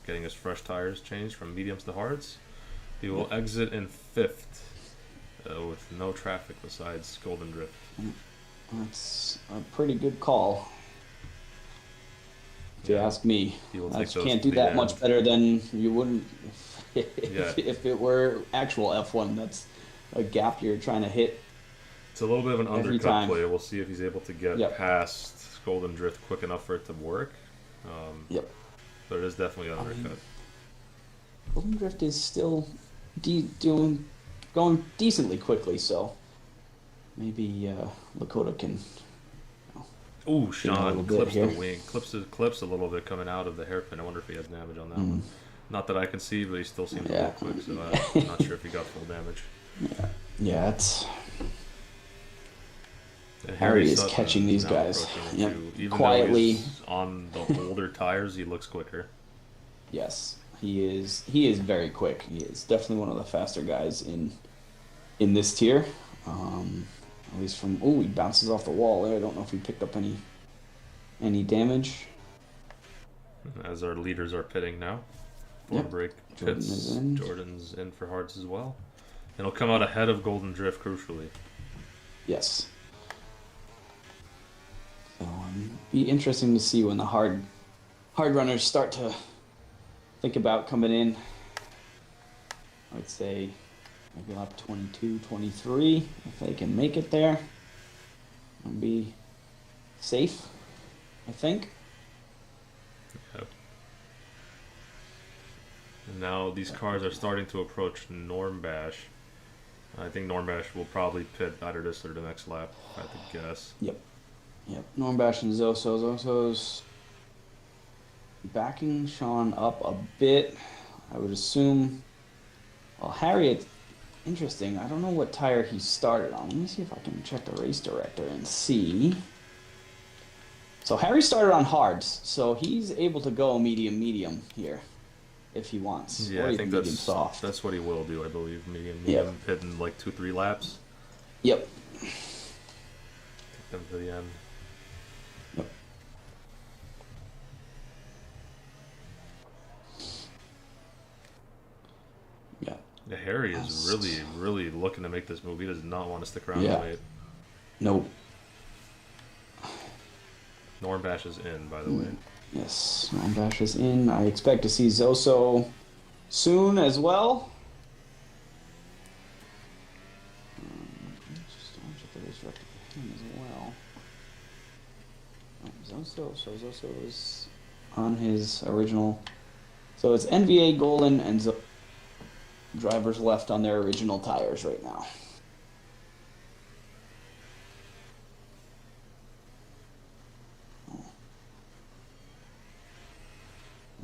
getting his fresh tires changed from mediums to hards. He will exit in 5th with no traffic besides Golden Drift. That's a pretty good call. If you ask me, He will I take those can't to do the that end. much better than you wouldn't Yeah. if it were actual F1. That's a gap you're trying to hit. It's a little bit of an Every undercut time. play. We'll see if he's able to get Yep. past Golden Drift quick enough for it to work. Yep. But it is definitely an undercut. Golden Drift is still going decently quickly, so maybe Lakota can. Ooh, a Sean little bit clips the here. wing, clips a little bit coming out of the hairpin. I wonder if he has damage on that one. Not that I can see, but he still seems a Yeah. little quick, so I'm not sure if he got full damage. Yeah, it's And Harry is Sutton catching these now guys. approaching Yep. too. Even Quietly. though he's on the older tires, he looks quicker. yes, he is. He is very quick. He is definitely one of the faster guys in this tier. At least from he bounces off the wall there. I don't know if he picked up any damage. As our leaders are pitting now. Four Yep. break Jordan pits. is in. Jordan's in for hards as well. And he'll come out ahead of Golden Drift, crucially. Yes. So be interesting to see when the hard runners start to think about coming in. I'd say maybe lap 22, 23, if they can make it there. And be safe, I think. Yep. And now these cars are starting to approach Normbash. I think Normbash will probably pit either this or the next lap, if I had to guess. Yep. Normbash and Zoso. Zoso's backing Sean up a bit. I would assume. Well, Harriet, interesting. I don't know what tire he started on. Let me see if I can check the race director and see. So Harry started on hards, so he's able to go medium here if he wants. Yeah, or I even think medium soft. that's what he will do, I believe. Medium Yep. pit in like 2-3 laps. Yep. Take them to the end. Yep. Yeah. Yeah, Harry is really looking to make this move. He does not want to stick around Yeah. and wait. Nope. Normbash is in, by the way. Yes, Normbash is in. I expect to see Zoso soon as well. I'll check the race director for him as well. Zoso is on his original. So it's NVA, Golden, and Zoso. Drivers left on their original tires right now.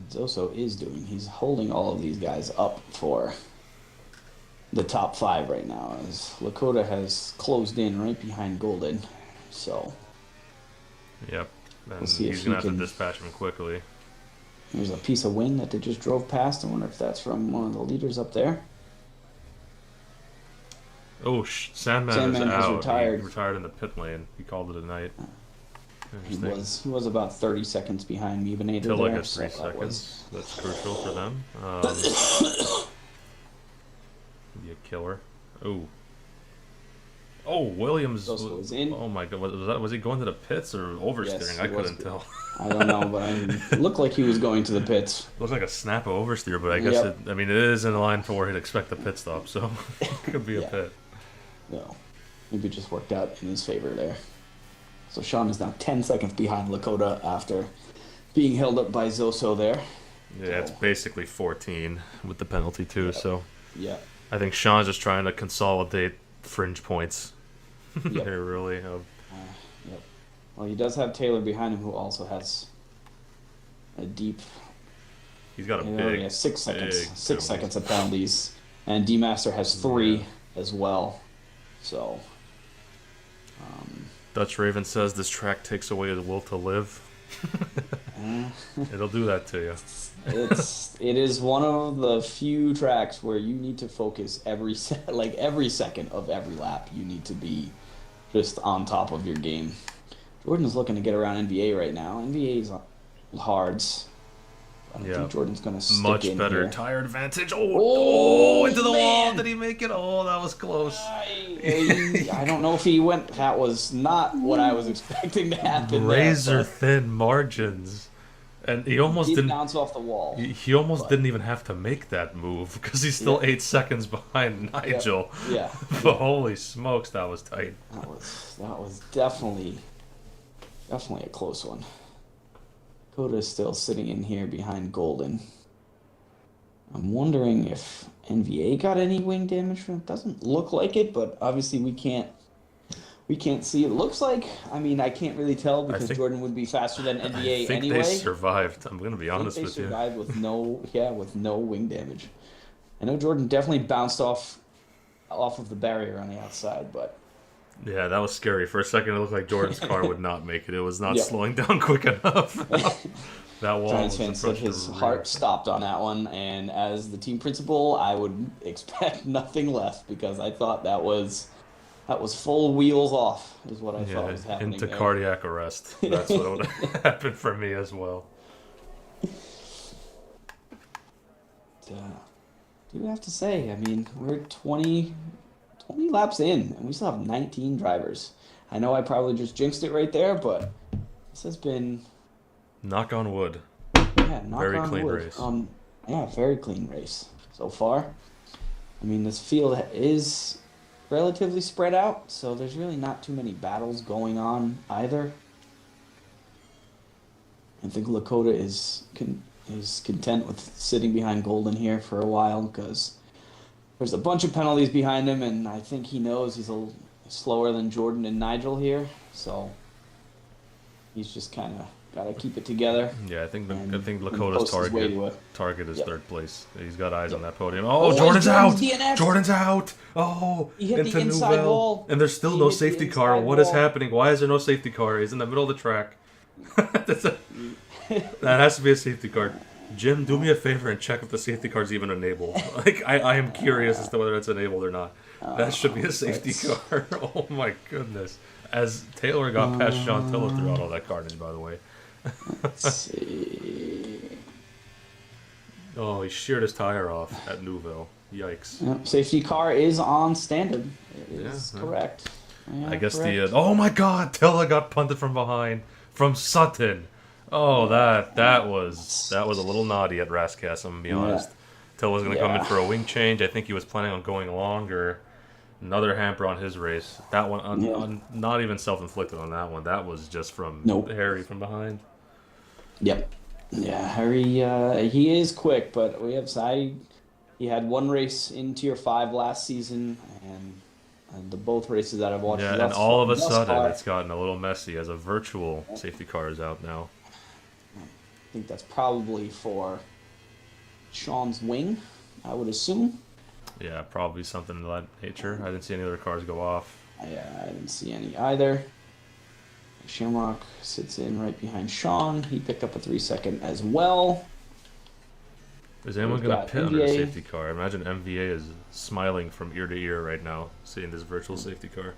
Zoso is doing. He's holding all of these guys up for the top 5 right now, as Lakota has closed in right behind Golden. So Yep. And We'll see if he's going to he have to can- dispatch him quickly. there's a piece of wing that they just drove past. I wonder if that's from one of the leaders up there. Oh, Sandman is Sandman has out. retired. He retired in the pit lane. He called it a night. He Interesting. was about 30 seconds behind Mebanator Till there. like a so 3 that seconds. was- That's crucial for them. Be a killer. Oh. Oh, Williams. Zoso is in. Oh my god, was he going to the pits or oversteering? Yes, I he was. couldn't tell. I don't know, but it looked like he was going to the pits. Looks like a snap of oversteer, but I guess Yep. it. I mean, it is in line for where he'd expect the pit stop, so it could be a Yeah. pit. No. maybe it just worked out in his favor there. So Sean is now 10 seconds behind Lakota after being held up by Zoso there. Yeah, it's basically 14 with the penalty too. Yep. So Yeah. I think Sean's just trying to consolidate fringe points. Yep. They really. Yep. Well, he does have Taylor behind him, who also has a deep. He's got a big. Yeah, 6 seconds. Big 6 seconds of penalties, and D Master has 3 Yeah. as well. So. Dutch Raven says this track takes away the will to live. It'll do that to you. It is one of the few tracks where you need to focus every second of every lap. You need to be just on top of your game. Jordan's looking to get around NBA right now. NBA's hards. I think Jordan's gonna stick Much in better here. tire advantage. Oh, into the man. wall. Did he make it? Oh, that was close. I don't know if he went. That was not what I was expecting to happen. Razor thin margins. And he almost didn't bounce off the wall. He almost didn't even have to make that move because he's still 8 seconds behind Nigel. Yeah. But holy smokes, that was tight. That was definitely a close one. Coda's still sitting in here behind Golden. I'm wondering if NVA got any wing damage from it. Doesn't look like it, but obviously we can't see. It looks like, I mean, I can't really tell because Jordan would be faster than NVA I think anyway. they survived. I'm gonna be honest with you. They survived with no wing damage. I know Jordan definitely bounced off of the barrier on the outside, but yeah, that was scary. For a second, it looked like Jordan's car would not make it. It was not slowing down quick enough. That wall Giants fan said his heart stopped on that one, and as the team principal, I would expect nothing less because I thought that was full wheels off, is what I thought was happening. Into there. cardiac arrest. That's what would happen for me as well. Do have to say, I mean, we're 20 laps in, and we still have 19 drivers. I know I probably just jinxed it right there, but this has been... Knock on wood. Yeah, very clean race. Very clean race so far. I mean, this field is relatively spread out, so there's really not too many battles going on either. I think Lakota is content with sitting behind Golden here for a while because there's a bunch of penalties behind him, and I think he knows he's a little slower than Jordan and Nigel here, so he's just kind of got to keep it together. Yeah, I think Lakota's target is third place. He's got eyes on that podium. Oh, Jordan's out! DNF'd. Jordan's out! Oh, He hit into the inside Nouvelle. wall. And there's still He no hit the safety car. inside What is wall. happening? Why is there no safety car? He's in the middle of the track. That has to be a safety car. Jim, do me a favor and check if the safety car is even enabled. I am curious as to whether it's enabled or not. That should be a safety car. Oh my goodness. As Taylor got past Sean Tiller throughout all that carnage, by the way. Let's see. Oh, he sheared his tire off at Nouvelle. Yikes. Yep, safety car is on standard. It is correct. Yeah, I guess correct. oh my god, Tilla got punted from behind from Sutton. Oh, that was a little naughty at Rascas, I'm gonna be honest. Tilla's gonna come in for a wing change. I think he was planning on going longer. Another hamper on his race. That one, not even self-inflicted on that one. That was just from Harry from behind. Yep. Yeah, Harry, he is quick, but we have he had one race in Tier 5 last season, and the both races that I've watched. Yeah, and all of a sudden it's gotten a little messy as a virtual safety car is out now. I think that's probably for Sean's wing, I would assume. Yeah, probably something of that nature. I didn't see any other cars go off. Yeah, I didn't see any either. Shamrock sits in right behind Sean. He picked up a 3-second as well. Is anyone going to pit under a safety car? I imagine MVA is smiling from ear to ear right now, seeing this virtual safety car.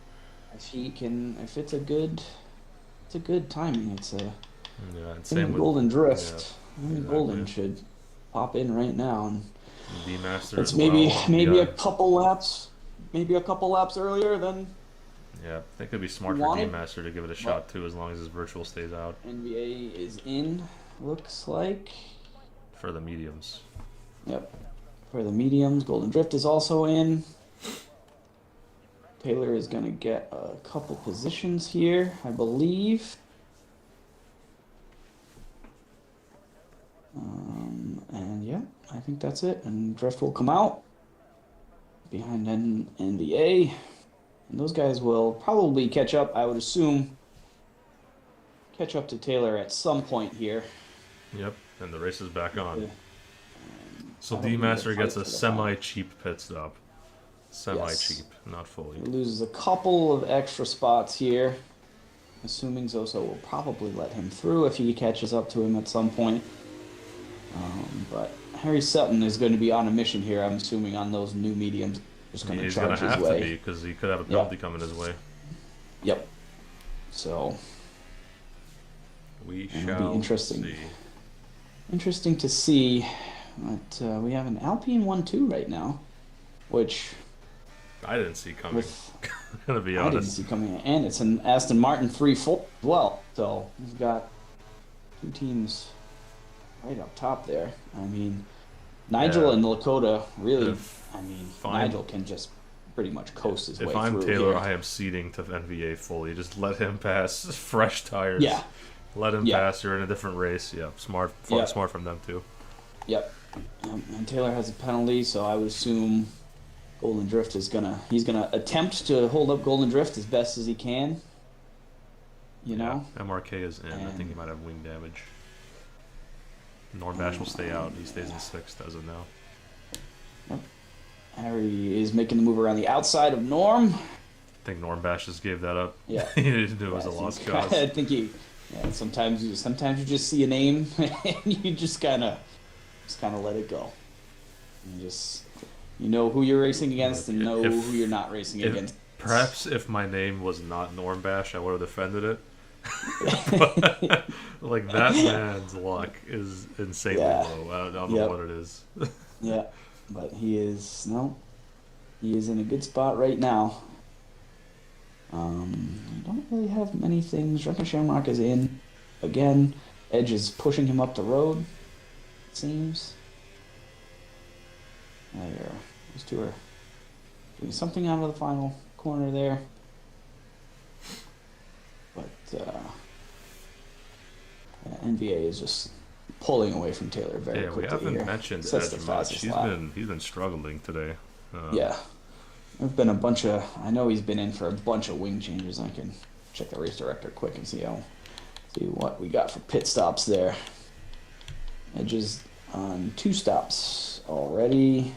If it's a good timing. It's a same with Golden Drift. Golden should pop in right now, and D-Master. It's maybe a couple laps earlier than. Yeah, I think it'd be smart for D-Master to give it a shot too, as long as his virtual stays out. NBA is in. Looks like. For the mediums. Yep. For the mediums, Golden Drift is also in. Taylor is going to get a couple positions here, I believe. And yeah, I think that's it. And Drift will come out behind NBA. And those guys will probably catch up, I would assume, catch up to Taylor at some point here. Yep, and the race is back on. Yeah. So D-Master gets a semi-cheap pit stop. Semi-cheap, not fully. He loses a couple of extra spots here. Assuming Zoso will probably let him through if he catches up to him at some point. But Harry Sutton is going to be on a mission here, I'm assuming, on those new mediums. Just going to charge his way. He's going to have to be, because he could have a penalty coming his way. Yep. So we shall be interesting. See. Interesting to see. But we have an Alpine 1-2 right now, which I didn't see coming. I'm gonna be honest. I didn't see coming, and it's an Aston Martin 3-4 as well. So we've got two teams right up top there. I mean, Nigel and Lakota really. Nigel can just pretty much coast his way through. If I'm Taylor, here. I am ceding to NVA fully. Just let him pass. Fresh tires. Yeah. Let him pass. You're in a different race. Yeah, smart from them too. Yep. And Taylor has a penalty, so I would assume Golden Drift he's gonna attempt to hold up Golden Drift as best as he can. You know? MRK is in. I think he might have wing damage. Normbash will stay out. He stays in 6th as of now. Yep. Harry is making the move around the outside of Norm. I think Normbash just gave that up. Yeah. He knew it was a lost cause. I think sometimes you just see a name and you just kind of let it go. You know who you're racing against and know who you're not racing against. Perhaps if my name was not Normbash, I would have defended it. But, like, that man's luck is insanely low. I don't know what it is. Yeah, but he is in a good spot right now. I don't really have many things. Drunken Shamrock is in again. Edge is pushing him up the road, it seems. Those two are doing something out of the final corner there. But NBA is just pulling away from Taylor very quickly. We haven't mentioned Edge much. He's been struggling today. There've been a bunch of. I know he's been in for a bunch of wing changes. I can check the race director quick and see what we got for pit stops there. Edge is on 2 stops already.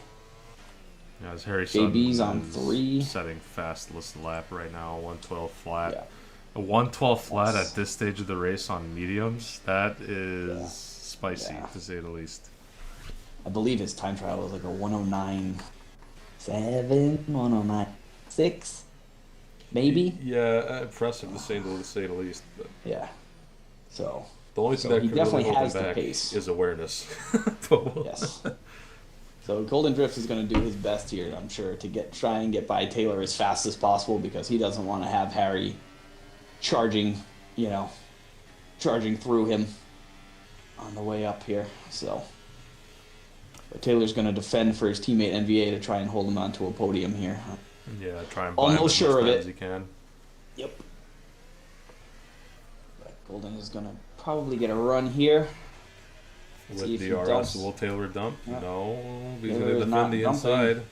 Yeah, as Harry Sutton JB's on 3. Setting fastless lap right now, 112 flat. Yeah. A 112 flat at this stage of the race on mediums, that is spicy to say the least. I believe his time trial was like a 109.7, 109.6, maybe. Yeah, impressive to say the least. But yeah. So the only thing that he could definitely really hold has him the back pace. is awareness. Yes. So Golden Drift is going to do his best here, I'm sure, to try and get by Taylor as fast as possible because he doesn't want to have Harry charging through him on the way up here. So, but Taylor's going to defend for his teammate NVA to try and hold him onto a podium here. Yeah, try and buy him as much time as he can. Yep. But Golden is going to probably get a run here. With DRS, will Taylor dump? Yeah. No, he's going to defend the inside.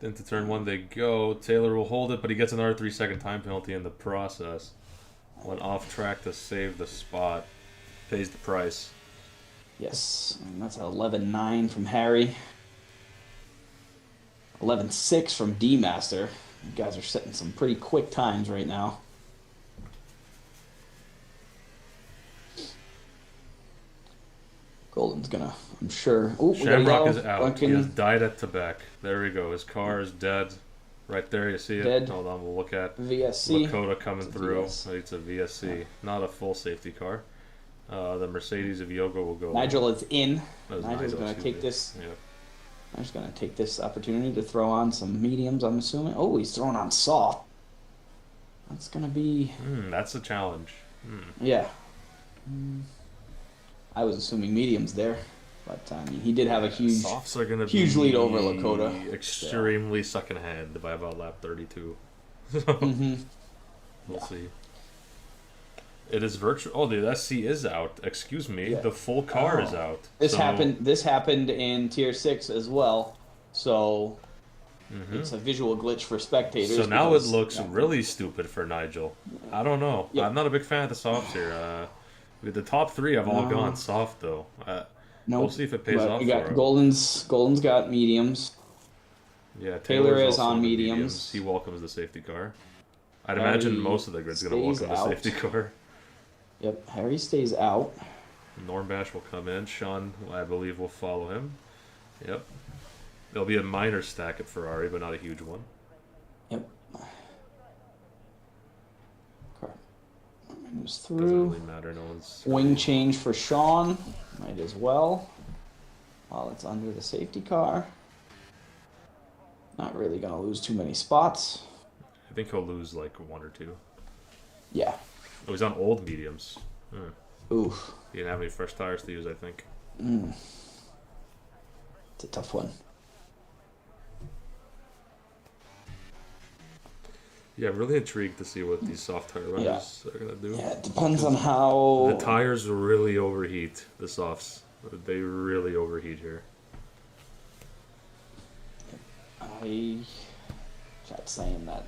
Into turn 1 they go. Taylor will hold it, but he gets another 3-second time penalty in the process. Went off track to save the spot. Pays the price. Yes, and that's 11.9 from Harry. 11.6 from D-Master. You guys are setting some pretty quick times right now. Golden's gonna, I'm sure. Ooh, Shamrock is out. He has died at Tebek. There we go. His car is dead. Right there, you see it? Dead. Hold on, we'll look at VSC. Lakota coming through. It's a VSC. Not a full safety car. The Mercedes of Yoga will go. Nigel is in. Nigel's going to take this. Yep. I'm just going to take this opportunity to throw on some mediums, I'm assuming. Oh, he's throwing on soft. That's going to be... that's a challenge. Yeah. I was assuming mediums there. But I mean, he did have a huge, Softs are gonna huge be lead over Lakota. extremely secondhand by about lap 32. We'll see. It is virtual. Oh, the SC is out. Excuse me. Yeah. The full car is out. This happened in Tier 6 as well. So it's a visual glitch for spectators. So now it looks really stupid for Nigel. I don't know. Yep. I'm not a big fan of the softs here. The top three have all gone soft though. We'll see if it pays off. We got for him. Golden's got mediums. Yeah, Taylor is also on the mediums. He welcomes the safety car. I'd imagine most of the grid's going to welcome the safety car. Yep, Harry stays out. Normbash will come in. Sean, I believe, will follow him. Yep. There'll be a minor stack at Ferrari, but not a huge one. Yep. Car moves Doesn't through. really matter. No one's Wing change for Sean. Might as well. While it's under the safety car. Not really going to lose too many spots. I think he'll lose like one or two. Yeah. Oh, he's on old mediums. Oof. He didn't have any fresh tires to use, I think. It's a tough one. Yeah, I'm really intrigued to see what these soft tire runners are going to do. Yeah, it depends on how... The tires really overheat, the softs. They really overheat here. Chat's saying that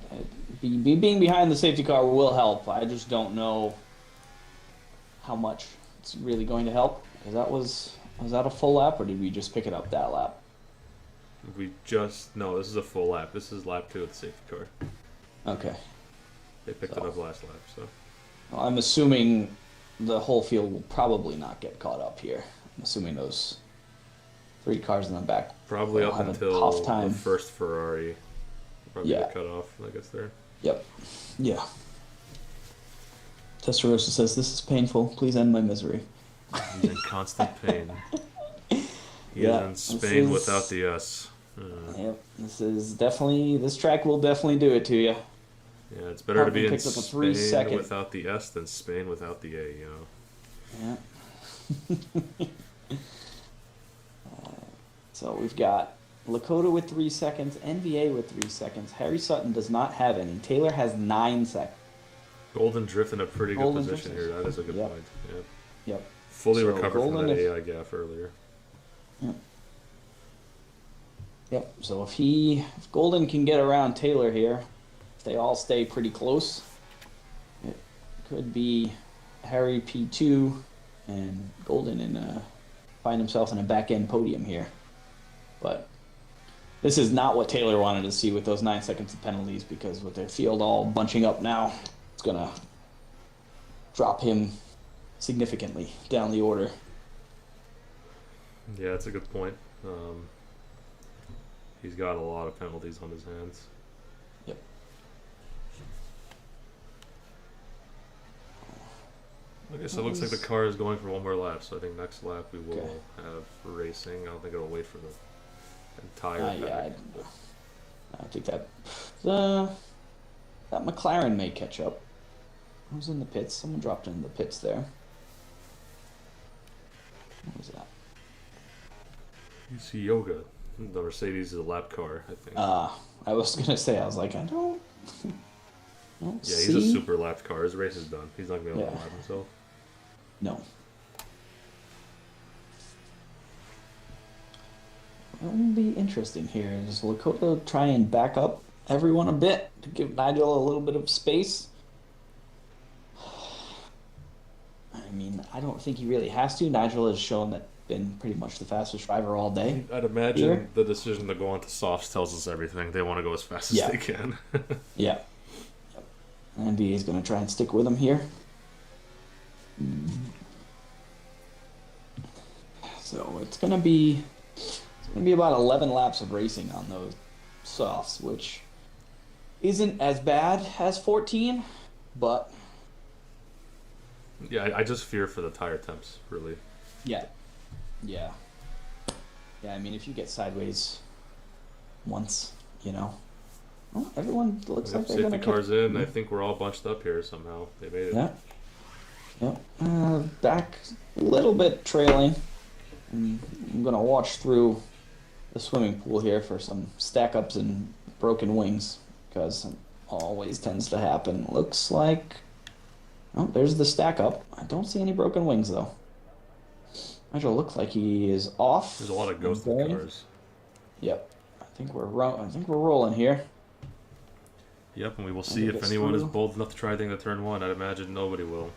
being behind the safety car will help. I just don't know how much it's really going to help. Because was that a full lap, or did we just pick it up that lap? No, this is a full lap. This is lap 2 of the safety car. Okay. They picked it up last lap, so. Well, I'm assuming the whole field will probably not get caught up here. I'm assuming those 3 cars in the back probably up until the first Ferrari. Probably get cut off, I guess, there. Yep. Yeah. Testarossa says, "This is painful. Please end my misery." He's in constant pain. He is in Spain without the S. Yep. This track will definitely do it to you. Yeah, it's better to be in Spain without the S than Spain without the A, you know. Yeah. So we've got Lakota with 3 seconds, NVA with 3 seconds. Harry Sutton does not have any. Taylor has 9 seconds. Golden Drift in a pretty good position here. That is a good point. Yep. Yep. Fully recovered from that AI gaff earlier. Yep. Yep. So if Golden can get around Taylor here, if they all stay pretty close, it could be Harry P2 and Golden find himself in a back end podium here. But this is not what Taylor wanted to see with those 9 seconds of penalties, because with their field all bunching up now, it's going to drop him significantly down the order. Yeah, that's a good point. He's got a lot of penalties on his hands. Yep. Okay, so it looks like the car is going for one more lap, so I think next lap we will have racing. I don't think it'll wait for the entire pack. I think that McLaren may catch up. Who's in the pits? Someone dropped in the pits there. What was that? You see Yoga. The Mercedes is a lap car, I think. I was going to say, I was like, I don't yeah, he's a super lap car. His race is done. He's not going to be able to lap himself. No. What will be interesting here is Lakota try and back up everyone a bit to give Nigel a little bit of space. I mean, I don't think he really has to. Nigel has shown that been pretty much the fastest driver all day. I'd imagine the decision to go on to softs tells us everything. They want to go as fast as they can. Yeah. NBA is going to try and stick with him here. So it's going to be about 11 laps of racing on those softs, which isn't as bad as 14, but yeah, I just fear for the tire temps, really. Yeah. I mean, if you get sideways once, well, everyone looks like they're going to safety cars in. I think we're all bunched up here somehow. They made it. Yeah. Back a little bit trailing. I'm gonna watch through the swimming pool here for some stack ups and broken wings because it always tends to happen. Looks like, oh, there's the stack up. I don't see any broken wings though. Nigel looks like he is off. There's a lot of ghosted cars. Yep, I think we're rolling here. Yep, and we will see if anyone is bold enough to try anything to turn one. I'd imagine nobody will.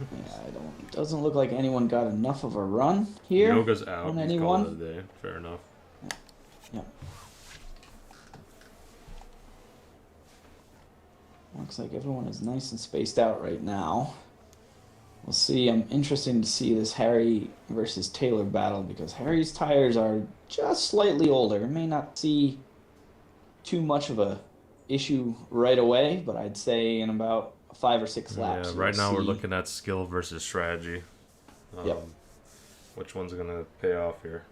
Yeah, doesn't look like anyone got enough of a run here. Yoga's out. On He's anyone. called it a day. Fair enough. Yep. Looks like everyone is nice and spaced out right now. We'll see. I'm interested to see this Harry versus Taylor battle because Harry's tires are just slightly older. May not see too much of a issue right away, but I'd say in about 5 or 6 laps. Yeah, right now we're looking at skill versus strategy. Yep. Which one's going to pay off here?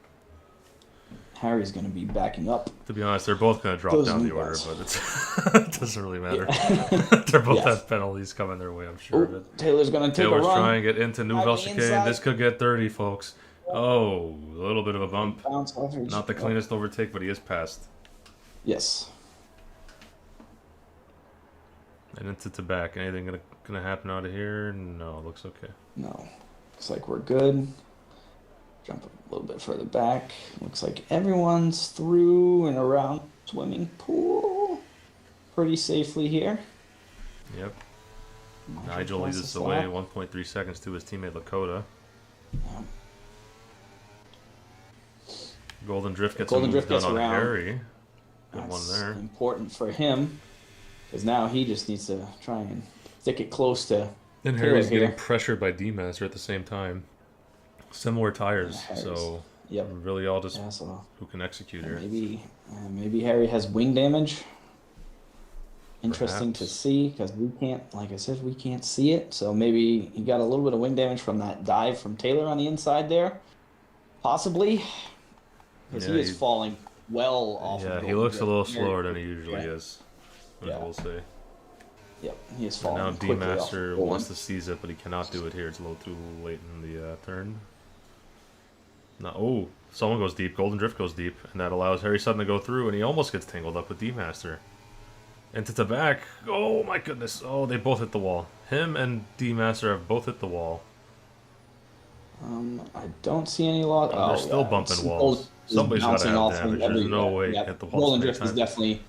Harry's going to be backing up. To be honest, they're both going to drop down the order, but it doesn't really matter. Yeah. They're both have penalties coming their way, I'm sure of it. Taylor's going to take a run. Taylor's trying to get into Nouvelle Chicane. This could get dirty, folks. Oh, a little bit of a bump. Not the cleanest overtake, but he is passed. Yes. And into the back. Anything gonna happen out of here? No, looks okay. No. Looks like we're good. Jump a little bit further back. Looks like everyone's through and around swimming pool pretty safely here. Yep. Nigel leads us away 1.3 seconds to his teammate Lakota. Yeah. Golden Drift gets a move done on Harry. Good one there. Important for him. Because now he just needs to try and stick it close to. And Harry's getting pressured by D-Master at the same time. Similar tires, so really all just who can execute here. Maybe Harry has wing damage. Interesting to see because we can't, like I said, we can't see it. So maybe he got a little bit of wing damage from that dive from Taylor on the inside there, possibly, because he is falling well off. Yeah, he looks a little slower than he usually is. We'll say. Yep, he is falling. And now D-Master wants to seize it, but he cannot do it here. It's a little too late in the turn. No, oh, someone goes deep. Golden Drift goes deep, and that allows Harry Sutton to go through, and he almost gets tangled up with D-Master. Into the back. Oh my goodness. Oh, they both hit the wall. Him and D-Master have both hit the wall. I don't see any loss. They're still bumping walls. Somebody's got to have damage. There's no way to hit the wall. Golden Drift is definitely.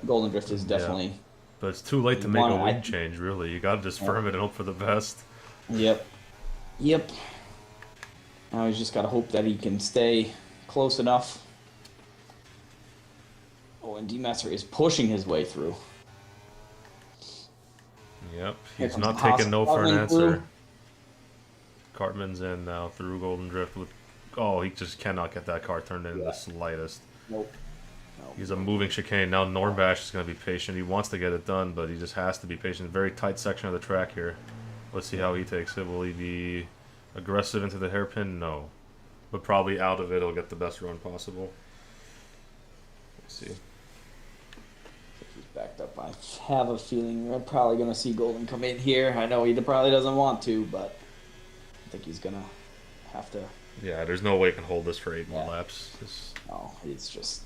Golden Drift is definitely. But it's too late to make a wing change, really. You gotta just firm it and hope for the best. Yep. Now he's just gotta hope that he can stay close enough. Oh, and D-Master is pushing his way through. Yep, he's not taking no for an answer. Cartman's in now through Golden Drift with... Oh, he just cannot get that car turned in the slightest. Nope. He's a moving chicane. Now Normbash is going to be patient. He wants to get it done, but he just has to be patient. Very tight section of the track here. Let's see how he takes it. Will he be aggressive into the hairpin? No. But probably out of it, he'll get the best run possible. Let's see. He's backed up. I have a feeling we're probably going to see Golden come in here. I know he probably doesn't want to, but I think he's going to have to. Yeah, there's no way he can hold this for 8 more laps. No, it's just...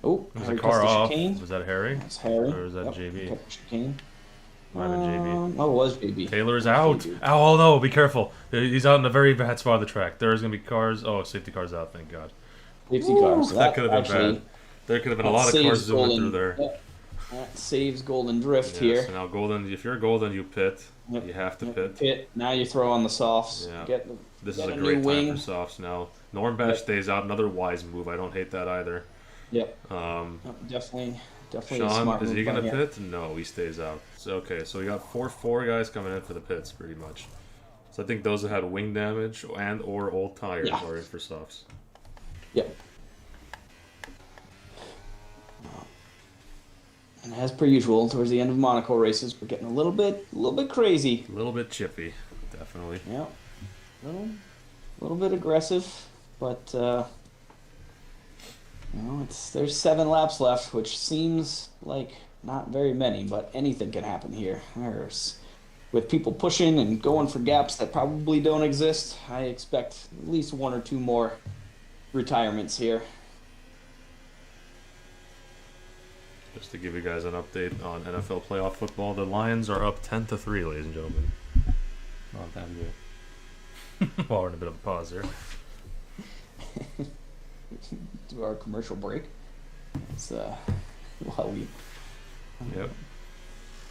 Oh, there's a car off. Was that Harry? That's Harry. Or was that JB? Chicane. Might have been JB. Oh, it was JB. Taylor's out. Oh, no, be careful. He's out in a very bad spot of the track. There's going to be cars. Oh, safety car's out, thank God. Safety cars. That could have been bad. There could have been a lot of cars zooming through there. That saves Golden Drift here. So now Golden, if you're Golden, you pit. You have to pit. Now you throw on the softs. Yeah. This is a great time for softs now. Normbash stays out. Another wise move. I don't hate that either. Yep. Definitely Sean, a smart move. Is he going to pit? No, he stays out. So, okay, so we got four guys coming in for the pits, pretty much. So I think those that had wing damage and or old tires are in for softs. Yep. And as per usual, towards the end of Monaco races, we're getting a little bit crazy. A little bit chippy, definitely. Yep. A little bit aggressive, but there's 7 laps left, which seems like not very many, but anything can happen here. There's with people pushing and going for gaps that probably don't exist, I expect at least one or two more retirements here. Just to give you guys an update on NFL playoff football, the Lions are up 10-3, ladies and gentlemen. Not that good. Well, we're in a bit of a pause here. Do our commercial break. It's well, we Yep.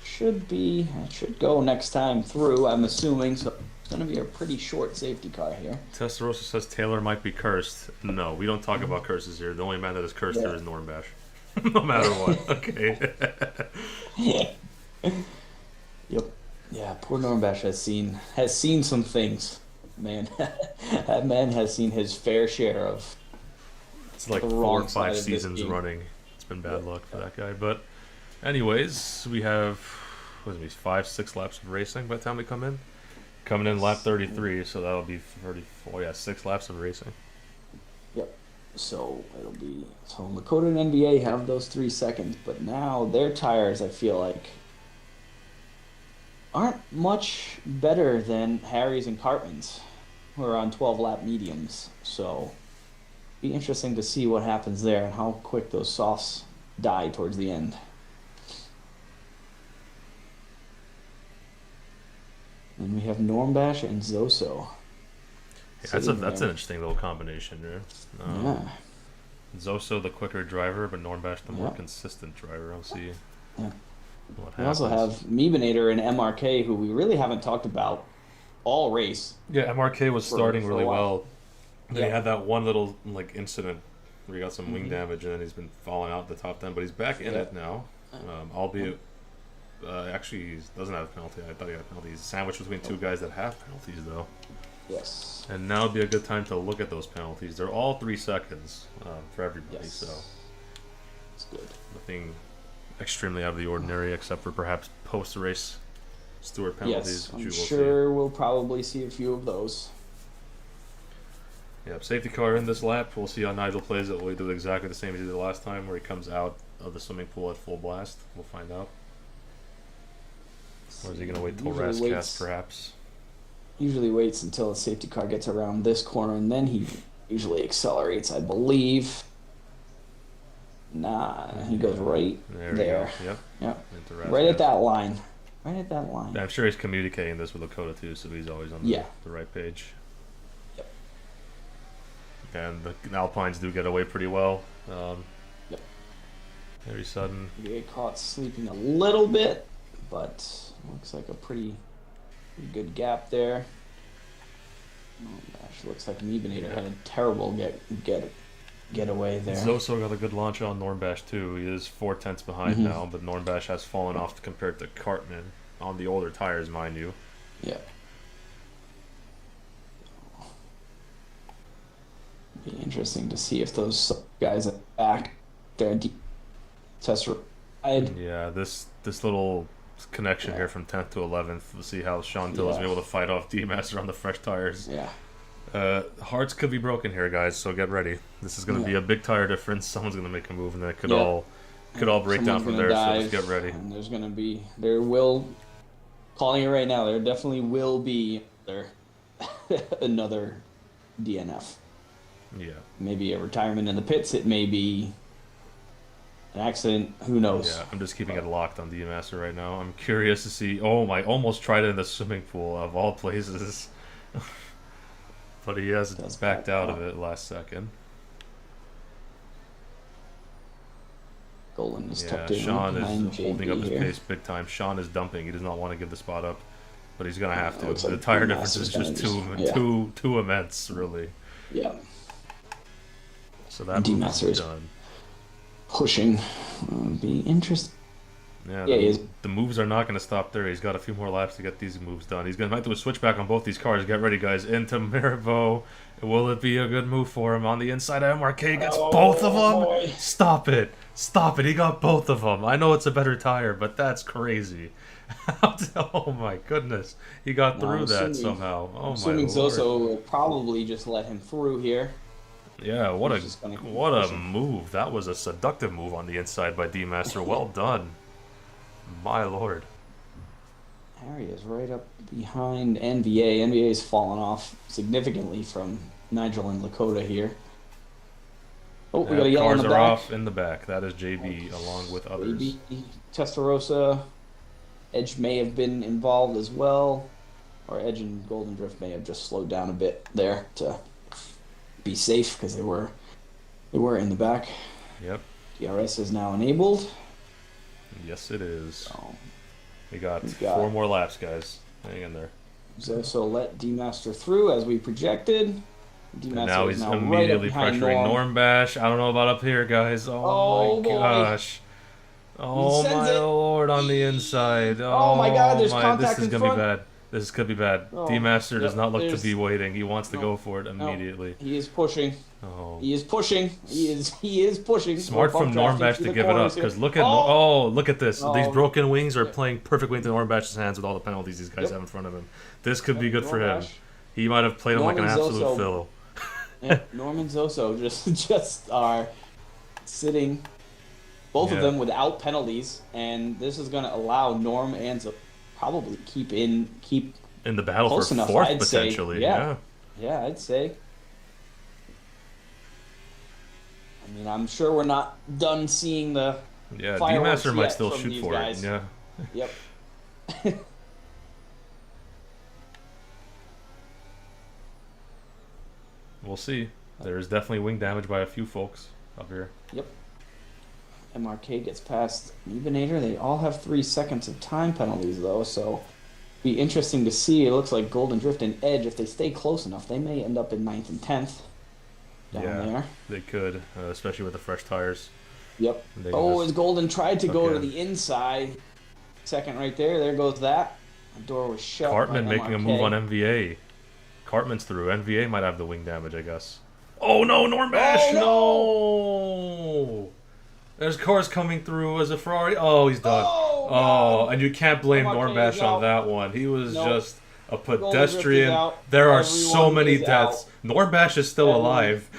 should go next time through, I'm assuming. So it's going to be a pretty short safety car here. Testarossa says Taylor might be cursed. No, we don't talk about curses here. The only man that is cursed here is Normbash. No matter what. Okay. Yep. Yeah, poor Normbash has seen some things. Man, that man has seen his fair share of. It's like 4 or 5 seasons running. It's been bad luck for that guy. But anyways, we have 5-6 laps of racing by the time we come in. Coming in lap 33, so that'll be 34. Yeah, 6 laps of racing. Yep. So it'll be Lakota and NBA have those 3 seconds, but now their tires, I feel like, aren't much better than Harry's and Cartman's, who are on 12-lap mediums. So be interesting to see what happens there and how quick those softs die towards the end. And we have Normbash and Zoso. Yeah, that's an interesting little combination there. Yeah. Zoso the quicker driver, but Normbash the more consistent driver. I'll see what happens. We also have Meebinator and MRK, who we really haven't talked about all race. Yeah, MRK was starting really well. Then he Yeah. had that one little incident where he got some wing damage, and then he's been falling out the top 10. But he's back in it now, albeit actually he doesn't have a penalty. I thought he had a penalty. He's sandwiched between 2 guys that have penalties though. Yes. And now would be a good time to look at those penalties. They're all 3 seconds for everybody, Yes. so It's good. nothing extremely out of the ordinary except for perhaps post-race steward penalties. Yes, which I'm we will sure we'll probably see a few of those. Yep, safety car in this lap. We'll see how Nigel plays it. Will he do exactly the same as he did the last time, where he comes out of the swimming pool at full blast? We'll find out. Or is he going to wait till Rascast, perhaps? Usually waits until the safety car gets around this corner, and then he usually accelerates, I believe. Nah, he goes right there. Yep. Yep. Into Right Rascast. at that line. Right at that line. I'm sure he's communicating this with Lakota too, so he's always on the right page. Yep. And the Alpines do get away pretty well. Yep. Very sudden. You get caught sleeping a little bit, but looks like a pretty good gap there. Oh gosh, looks like Meebinator had a terrible get away there. Zoso got a good launch on Normbash too. He is 4/10 behind now, but Normbash has fallen off compared to Cartman on the older tires, mind you. Yeah. Be interesting to see if those guys are back there. Test ride. Yeah, this little connection here from 10th to 11th. We'll see how Sean Dill is able to fight off D-Master on the fresh tires. Yeah. Hearts could be broken here, guys, so get ready. This is going to be a big tire difference. Someone's going to make a move, and then it could all break down from there, so just get ready. And there's going to be, calling it right now, there definitely will be another DNF. Yeah. Maybe a retirement in the pits. It may be an accident. Who knows? Yeah, I'm just keeping it locked on D-Master right now. I'm curious to see. Oh my! Almost tried it in the swimming pool of all places, but he has backed out of it last second. Golan is tucked in. Sean is holding up his pace big time. Sean is dumping. He does not want to give the spot up, but he's gonna have to. The tire difference is just too immense, really. Yeah. So that move is done. Pushing. Be interesting. Yeah, the moves are not going to stop there. He's got a few more laps to get these moves done. He's going to have to do a switchback on both these cars. Get ready, guys. Into Mirabeau. Will it be a good move for him? On the inside, MRK gets both of them. Boy. Stop it. Stop it. He got both of them. I know it's a better tire, but that's crazy. Oh, my goodness. He got through that somehow. Oh, my assuming Lord. Zoso will probably just let him through here. Yeah, what a move. That was a seductive move on the inside by D-Master. Well done. My Lord. Harry is right up behind NVA. NVA's fallen off significantly from Nigel and Lakota here. Oh, we got a yellow in cars the are back. off in the back. That is JB along with others. Maybe Testarossa, Edge may have been involved as well, or Edge and Golden Drift may have just slowed down a bit there to be safe because they were in the back. Yep. DRS is now enabled. Yes, it is. So We got we've got 4 more laps, guys. Hang in there. So let D-Master through as we projected. And now he's immediately pressuring Norm Bash. I don't know about up here, guys. Oh my gosh. Oh my lord, on the inside. Oh my god, there's contact This is in going to be front. bad. This could be bad. Oh, D-Master does not look to there's- be waiting. He wants to go for it immediately. He is pushing. Oh. He is pushing. He is pushing. Smart from Normbach to give it up, because look at this. These broken wings are playing perfectly into Normbach's hands with all the penalties these guys have in front of him. This could be good for him. He might have played him like an absolute fiddle. Yeah, Norm and Zoso just are sitting, both of them without penalties, and this is going to allow Norm and Zoso probably keep in the battle for enough, fourth I'd potentially. Say. Yeah, I'd say. I mean, I'm sure we're not done seeing the fireworks D-Master might yet still from shoot these for guys. it. Yeah. Yep. We'll see. There is definitely wing damage by a few folks up here. Yep. MRK gets past Nevenator. They all have 3 seconds of time penalties, though, so be interesting to see. It looks like Golden Drift and Edge, if they stay close enough, they may end up in 9th and 10th down there. They could, especially with the fresh tires. Yep. As Golden tried to go to the inside. Second right there. There goes that. The door was shut. Cartman making a move on MVA. Cartman's through. NVA might have the wing damage, I guess. Oh no, Normash! No! There's cars coming through as a Ferrari. Oh, he's done. And you can't blame Normash on that one. He was just a pedestrian. There are so many deaths. Normash is still alive.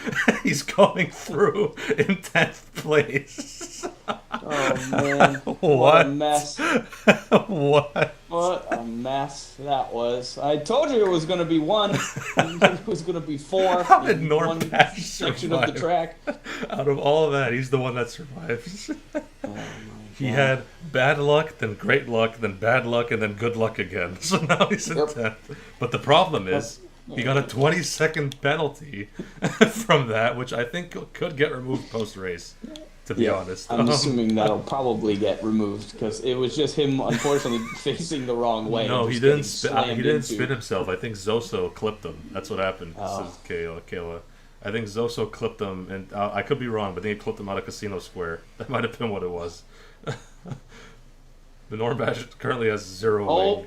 He's going through in 10th place. Oh man. What a mess. What a mess that was. I told you it was going to be 1. It was going to be 4. How did Normash section survive? of the track? Out of all of that, he's the one that survives. He had bad luck, then great luck, then bad luck, and then good luck again. So now he's in 10th. But the problem is, he got a 20-second penalty from that, which I think could get removed post-race, to be honest. I'm assuming that'll probably get removed, because it was just him, unfortunately, facing the wrong way. No, he didn't spin himself. I think Zoso clipped him. That's what happened. This is Kayla. I think Zoso clipped him, and I could be wrong, but then he clipped him out of Casino Square. That might have been what it was. The Norbash currently has 0 wing.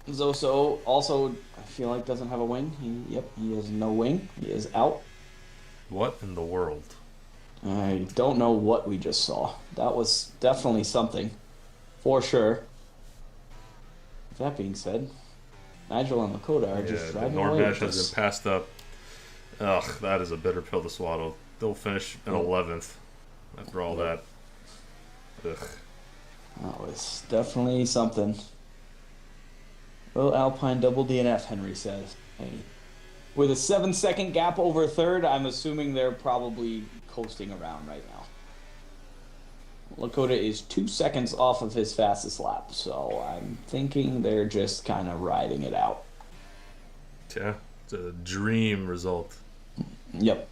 Zoso also, I feel like, doesn't have a wing. He has no wing. He is out. What in the world? I don't know what we just saw. That was definitely something, for sure. That being said, Nigel and Lakota are just driving away. Norbash has been passed up. Ugh, that is a bitter pill to swallow. They'll finish in 11th after all that. Ugh. That was definitely something. Well, Alpine double DNF, Henry says. Hey. With a 7-second gap over third, I'm assuming they're probably coasting around right now. Lakota is 2 seconds off of his fastest lap, so I'm thinking they're just kind of riding it out. Yeah, it's a dream result. Yep.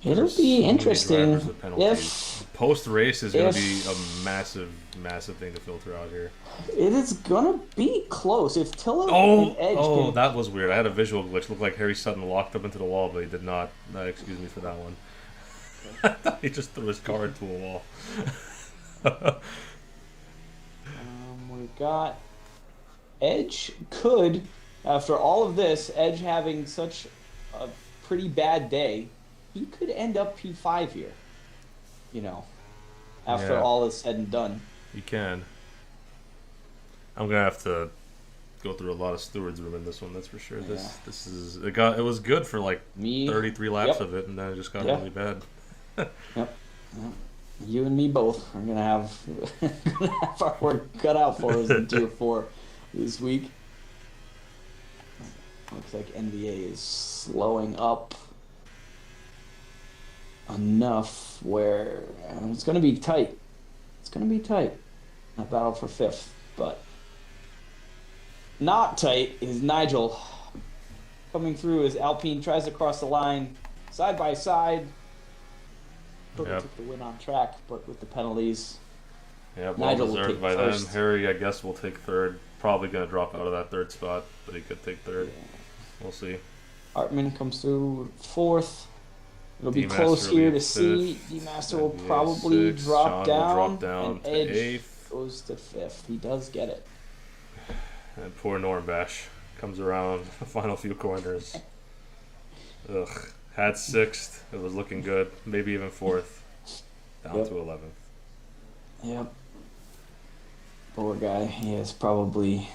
It'll be interesting if post race is going to be a massive thing to filter out here. It is gonna be close if Tilla and Edge. Oh, that was weird. I had a visual glitch. Looked like Harry Sutton locked up into the wall, but he did not. Excuse me for that one. He just threw his car into a wall. We got Edge could, after all of this, Edge having such a pretty bad day, he could end up P5 here. You know, after all is said and done. You can. I'm gonna have to go through a lot of stewards room in this one. That's for sure. This is it was good for like 33 laps of it, and then it just got really bad. Yep. You and me both are gonna have, gonna have our work cut out for us in Tier 4 this week. Looks like NBA is slowing up enough where it's going to be tight. It's going to be tight. That battle for 5th, but not tight is Nigel coming through as Alpine tries to cross the line side by side. Took the win on track, but with the penalties. Yeah, well Nigel will deserved take by first. them. Harry, I guess, will take third. Probably going to drop out of that third spot, but he could take third. Yeah. We'll see. Hartman comes through 4th. It'll be D-Master close will here be to see. fifth. D-Master will NBA probably sixth. drop Sean will down. drop down And to Edge 8th. goes to 5th. He does get it. And poor Normbash comes around the final few corners. Ugh. Had 6th. It was looking good. Maybe even 4th. Down to 11th. Yep. Poor guy. He is probably,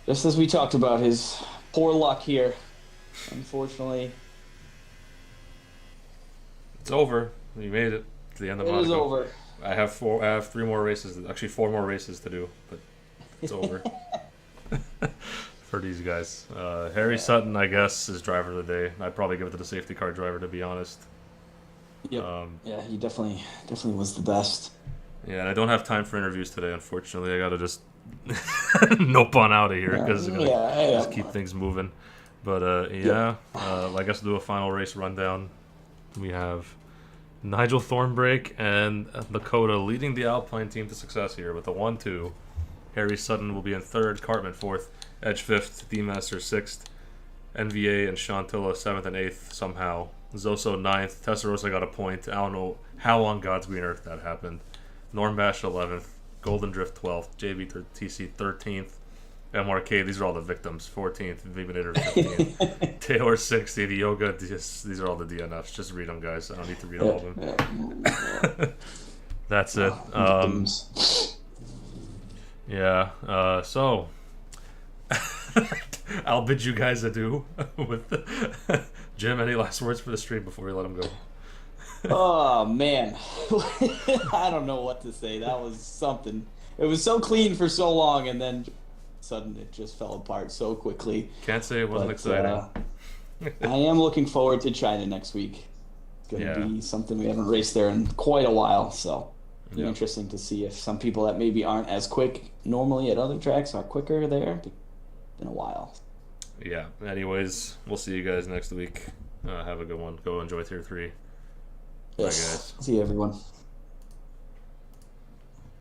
just as we talked about, his poor luck here. Unfortunately, It's over. We made it to the end of it Monaco. is over. I have 3 more races. Actually, 4 more races to do, but it's over for these guys. Harry Sutton, I guess, is driver of the day. I'd probably give it to the safety car driver, to be honest. Yep. Yeah, he definitely was the best. Yeah, and I don't have time for interviews today, unfortunately. I gotta just nope on out of here because I gotta just keep things moving. But I guess we'll do a final race rundown. We have Nigel Thornbrake and Lakota leading the Alpine team to success here with a 1-2. Harry Sutton will be in 3rd, Cartman 4th, Edge 5th, D-Master 6th, NVA and Shantilla 7th and 8th somehow. Zoso 9th, Tessarossa got a point. I don't know how on God's green earth that happened. Normbash 11th, Golden Drift 12th, JB TC 13th, MRK, these are all the victims, 14th, Vibinator 15th, Taylor 60th, Yoga, these are all the DNFs. Just read them, guys. I don't need to read all of them. That's it. So I'll bid you guys adieu with Jim, any last words for the stream before we let him go? Oh man, I don't know what to say. That was something. It was so clean for so long, and then suddenly it just fell apart so quickly. Can't say it wasn't exciting. I am looking forward to China next week. It's going to be something we haven't raced there in quite a while, so it'll be interesting to see if some people that maybe aren't as quick normally at other tracks are quicker there. It's been a while. Yeah. Anyways, we'll see you guys next week. Have a good one. Go enjoy Tier 3. Yes. Bye, guys. See you, everyone.